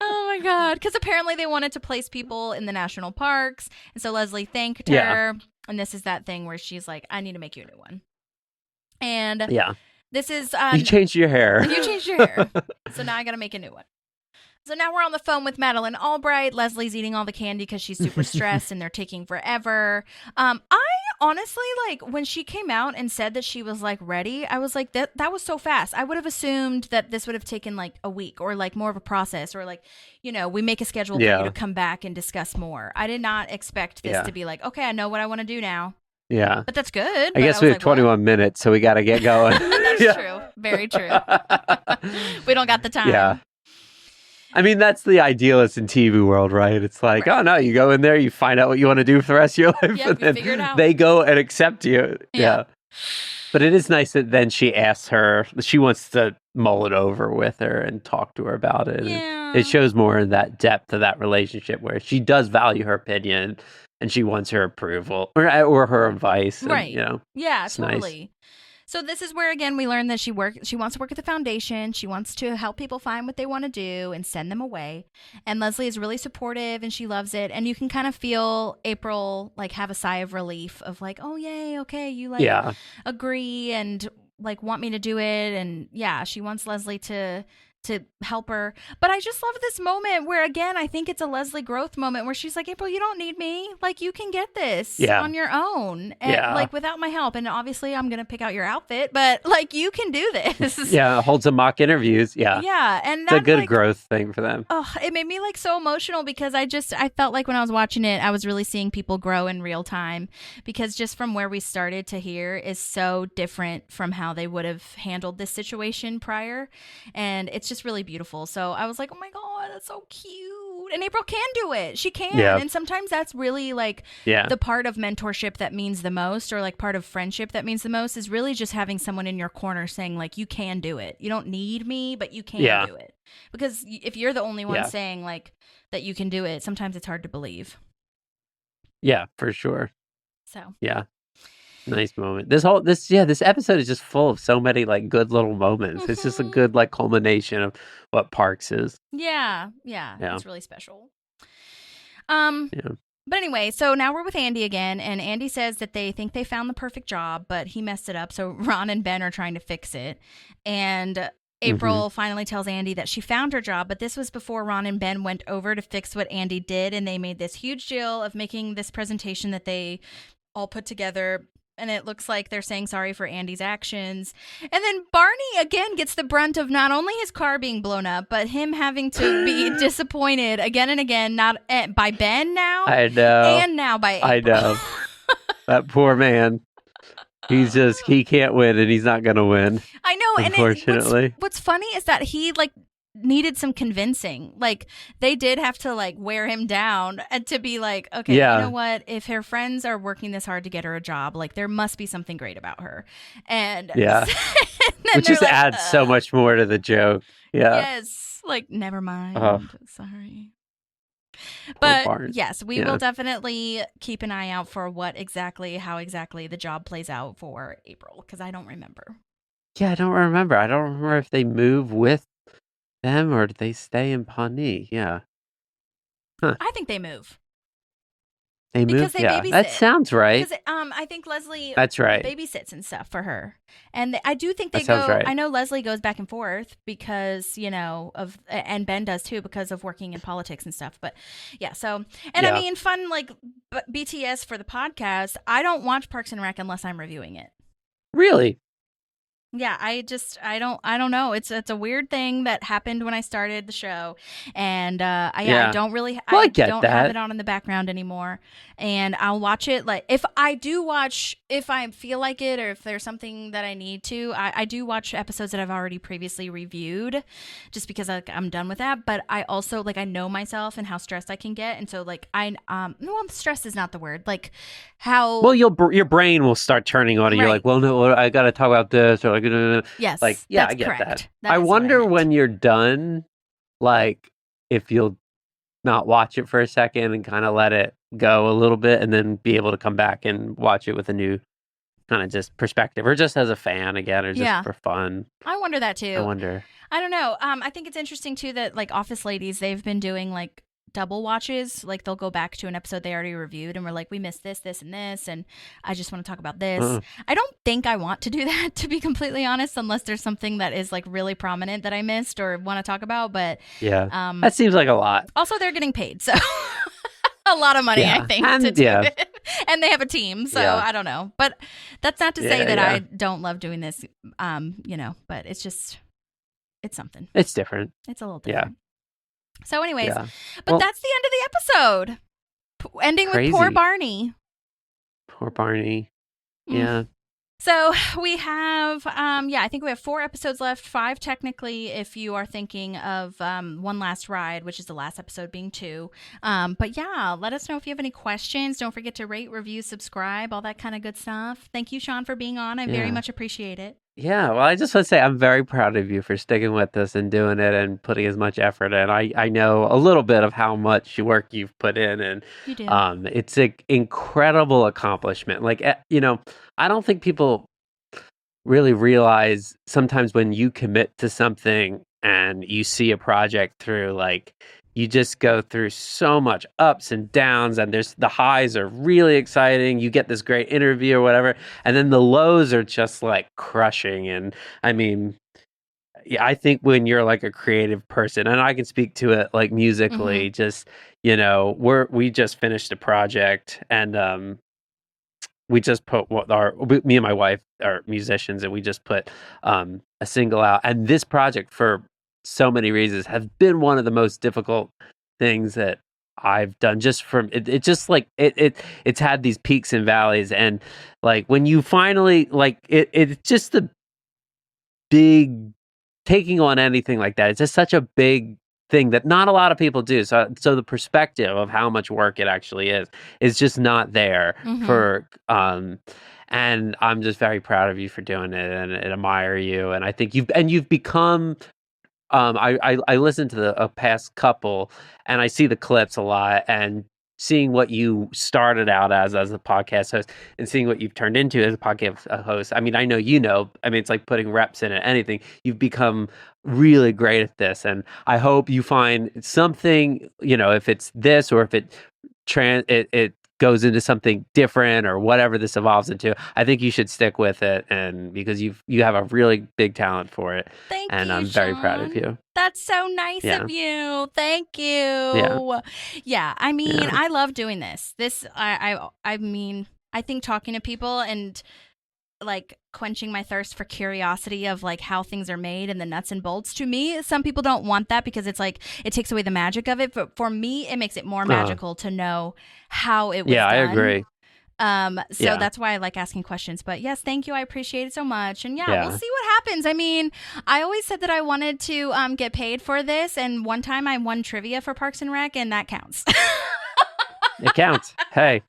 Oh my God. Because apparently they wanted to place people in the national parks. And so Leslie thanked her. And this is that thing where she's like, I need to make you a new one. And this is... you changed your hair. You changed your hair. So now I got to make a new one. So now we're on the phone with Madeline Albright. Leslie's eating all the candy because she's super stressed and they're taking forever. I honestly, like, when she came out and said that she was, like, ready, I was like, that was so fast. I would have assumed that this would have taken, like, a week or, like, more of a process or, like, you know, we make a schedule for you to come back and discuss more. I did not expect this to be like, okay, I know what I want to do now. Yeah. But that's good. I guess we have 21 minutes, so we got to get going. That's true. Very true. We don't got the time. Yeah. I mean, that's the idealist in TV world, right? It's like, oh, no, you go in there, you find out what you want to do for the rest of your life, and then figure it out. They go and accept you. Yeah. But it is nice that then she asks her, she wants to mull it over with her and talk to her about it. Yeah. And it shows more in that depth of that relationship where she does value her opinion and she wants her approval or her advice. And, right. You know, yeah, totally. Nice. So this is where, again, we learn that she wants to work at the foundation. She wants to help people find what they want to do and send them away. And Leslie is really supportive and she loves it. And you can kind of feel April like have a sigh of relief of like, oh, yay, okay, you like agree and like want me to do it. And yeah, she wants Leslie to help her. But I just love this moment where, again, I think it's a Leslie growth moment where she's like, April, you don't need me. Like, you can get this on your own. And like without my help. And obviously I'm going to pick out your outfit, but like you can do this. Yeah. Hold some mock interviews. Yeah. Yeah. And it's a good growth thing for them. Oh, it made me like so emotional because I felt like when I was watching it, I was really seeing people grow in real time because just from where we started to here is so different from how they would have handled this situation prior. And it's just really beautiful. So I was like, oh my God, that's so cute. And April can do it. She can. Yeah. And sometimes that's really like the part of mentorship that means the most, or like part of friendship that means the most, is really just having someone in your corner saying like, you can do it. You don't need me, but you can do it. Because if you're the only one saying like that you can do it, sometimes it's hard to believe. Yeah, for sure. So yeah. Nice moment. This episode is just full of so many like good little moments. It's just a good like culmination of what Parks is. Yeah. It's really special. But anyway, so now we're with Andy again, and Andy says that they think they found the perfect job, but he messed it up. So Ron and Ben are trying to fix it, and April finally tells Andy that she found her job, but this was before Ron and Ben went over to fix what Andy did, and they made this huge deal of making this presentation that they all put together. And it looks like they're saying sorry for Andy's actions. And then Barney, again, gets the brunt of not only his car being blown up, but him having to be disappointed again and again, not by Ben now. I know. And now by April. I know. That poor man. He can't win, and he's not going to win. I know. Unfortunately. And what's funny is that he, like, needed some convincing. Like, they did have to like wear him down and to be like, okay, Yeah. you know what? If her friends are working this hard to get her a job, like there must be something great about her. And Yeah. and then Which they're just like, adds so much more to the joke. Yeah. Yes, like never mind. Oh. Sorry. Poor But Bart. yes, we Yeah. will definitely keep an eye out for how exactly the job plays out for April, because I don't remember. Yeah, I don't remember. I don't remember if they move with them or did they stay in Pawnee. Yeah. I think they move. They Because moved. they Yeah, babysit. that sounds right. Because I think Leslie That's right. babysits and stuff for her, and I do think That they sounds go. right. I know Leslie goes back and forth because and Ben does too because of working in politics and stuff. But yeah, so I Yeah. mean, fun like BTS for the podcast. I don't watch Parks and Rec unless I'm reviewing it. Really? Yeah, I don't know. It's a weird thing that happened when I started the show, and I Yeah. don't really Well, I get don't have that. it on in the background anymore. And I'll watch it like if I feel like it or if there's something that I need to. I do watch episodes that I've already previously reviewed, just because I'm done with that. But I also I know myself and how stressed I can get, and so stress is not the word. Like how Well, your brain will start turning on, and you're Right. like, well, no, I got to talk about this, or Yes, like, yeah, that's I get correct. that. That I is what I wonder meant. when you're done, like, if you'll not watch it for a second and kind of let it go a little bit, and then be able to come back and watch it with a new kind of just perspective, or just as a fan again, or just Yeah. for fun. I wonder that too. I wonder. I don't know. I think it's interesting too that like Office Ladies, they've been doing like double watches. Like they'll go back to an episode they already reviewed and we're like, we missed this, this, and this, and I just want to talk about this. I don't think I want to do that, to be completely honest, unless there's something that is like really prominent that I missed or want to talk about. But Yeah, that seems like a lot. also they're getting paid, so a lot lot of money, Yeah. I think, And- to do yeah. it. And they have a team, so Yeah. I don't know. But that's not to say Yeah, that yeah. I don't love doing this, but it's just, it's something. It's different. It's a little Yeah. different. So anyways, Yeah. but Well- that's the end of the episode. Ending with poor Crazy. Barney. Poor Barney. Mm. Yeah. So we have, I think we have 4 episodes left, 5 technically, if you are thinking of One Last Ride, which is the last episode being 2. But yeah, let us know if you have any questions. Don't forget to rate, review, subscribe, all that kind of good stuff. Thank you, Sean, for being on. I very Yeah. much appreciate it. Yeah, well, I just want to say I'm very proud of you for sticking with this and doing it and putting as much effort in. I know a little bit of how much work you've put in, and You do. it's an incredible accomplishment. Like, I don't think people really realize sometimes when you commit to something and you see a project through, like, you just go through so much ups and downs, and the highs are really exciting. You get this great interview or whatever, and then the lows are just like crushing. And I mean, yeah, I think when you're like a creative person, and I can speak to it like musically, just we just finished a project, and we just put me and my wife are musicians, and we just put a single out, and this project for so many reasons have been one of the most difficult things that I've done. Just from it just like it's had these peaks and valleys, and like when you finally like it's just the big taking on anything like that. It's just such a big thing that not a lot of people do. So the perspective of how much work it actually is just not there for and I'm just very proud of you for doing it, and admire you. And I think you've become I listened to the past couple, and I see the clips a lot, and seeing what you started out as a podcast host and seeing what you've turned into as a podcast host. I mean, I know it's like putting reps in it. Anything. You've become really great at this, and I hope you find something, if it's this or if it goes into something different or whatever this evolves into. I think you should stick with it, and because you have a really big talent for it. Thank and you, I'm very proud of Sean. you. That's so nice Yeah. of you. Thank you. Yeah, I mean, Yeah. I love doing this. I mean, I think talking to people and like quenching my thirst for curiosity of like how things are made and the nuts and bolts. To me, some people don't want that because it's like it takes away the magic of it. But for me, it makes it more magical to know how it was Yeah, I done. agree. So that's why I like asking questions. But yes, thank you. I appreciate it so much. And we'll see what happens. I mean, I always said that I wanted to get paid for this. And one time I won trivia for Parks and Rec, and that counts. It counts. Hey.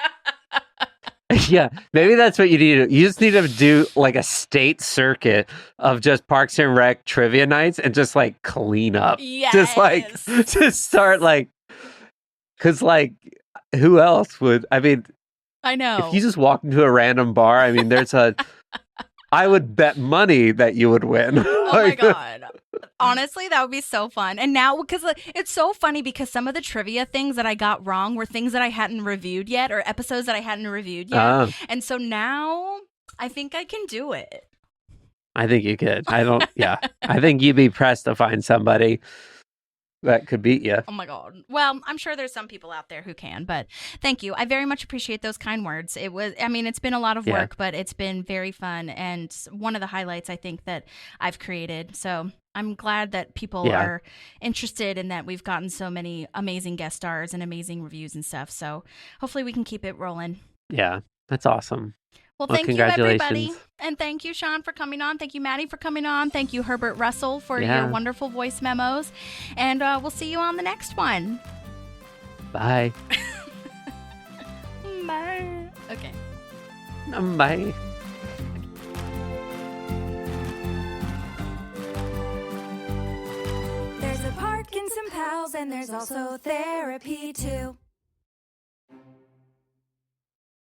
Yeah, maybe that's what you need. You just need to do like a state circuit of just Parks and Rec trivia nights and just like clean up. Yes. Just start like, because like, who else would? I mean, I know. If you just walk into a random bar, I mean, I would bet money that you would win. Oh my God. Honestly, that would be so fun. And now, because it's so funny because some of the trivia things that I got wrong were things that I hadn't reviewed yet or episodes that I hadn't reviewed yet. And so now I think I can do it. I think you could. I think you'd be pressed to find somebody that could beat you. Oh my God. Well, I'm sure there's some people out there who can, but thank you. I very much appreciate those kind words. It's been a lot of work, but it's been very fun and one of the highlights I think that I've created. So I'm glad that people are interested and that we've gotten so many amazing guest stars and amazing reviews and stuff. So hopefully we can keep it rolling. Yeah, that's awesome. Well, thank you, everybody. And thank you, Sean, for coming on. Thank you, Maddie, for coming on. Thank you, Herbert Russell, for your wonderful voice memos. And we'll see you on the next one. Bye. Bye. Okay. Bye. There's a Parkinson Pals and there's also therapy too.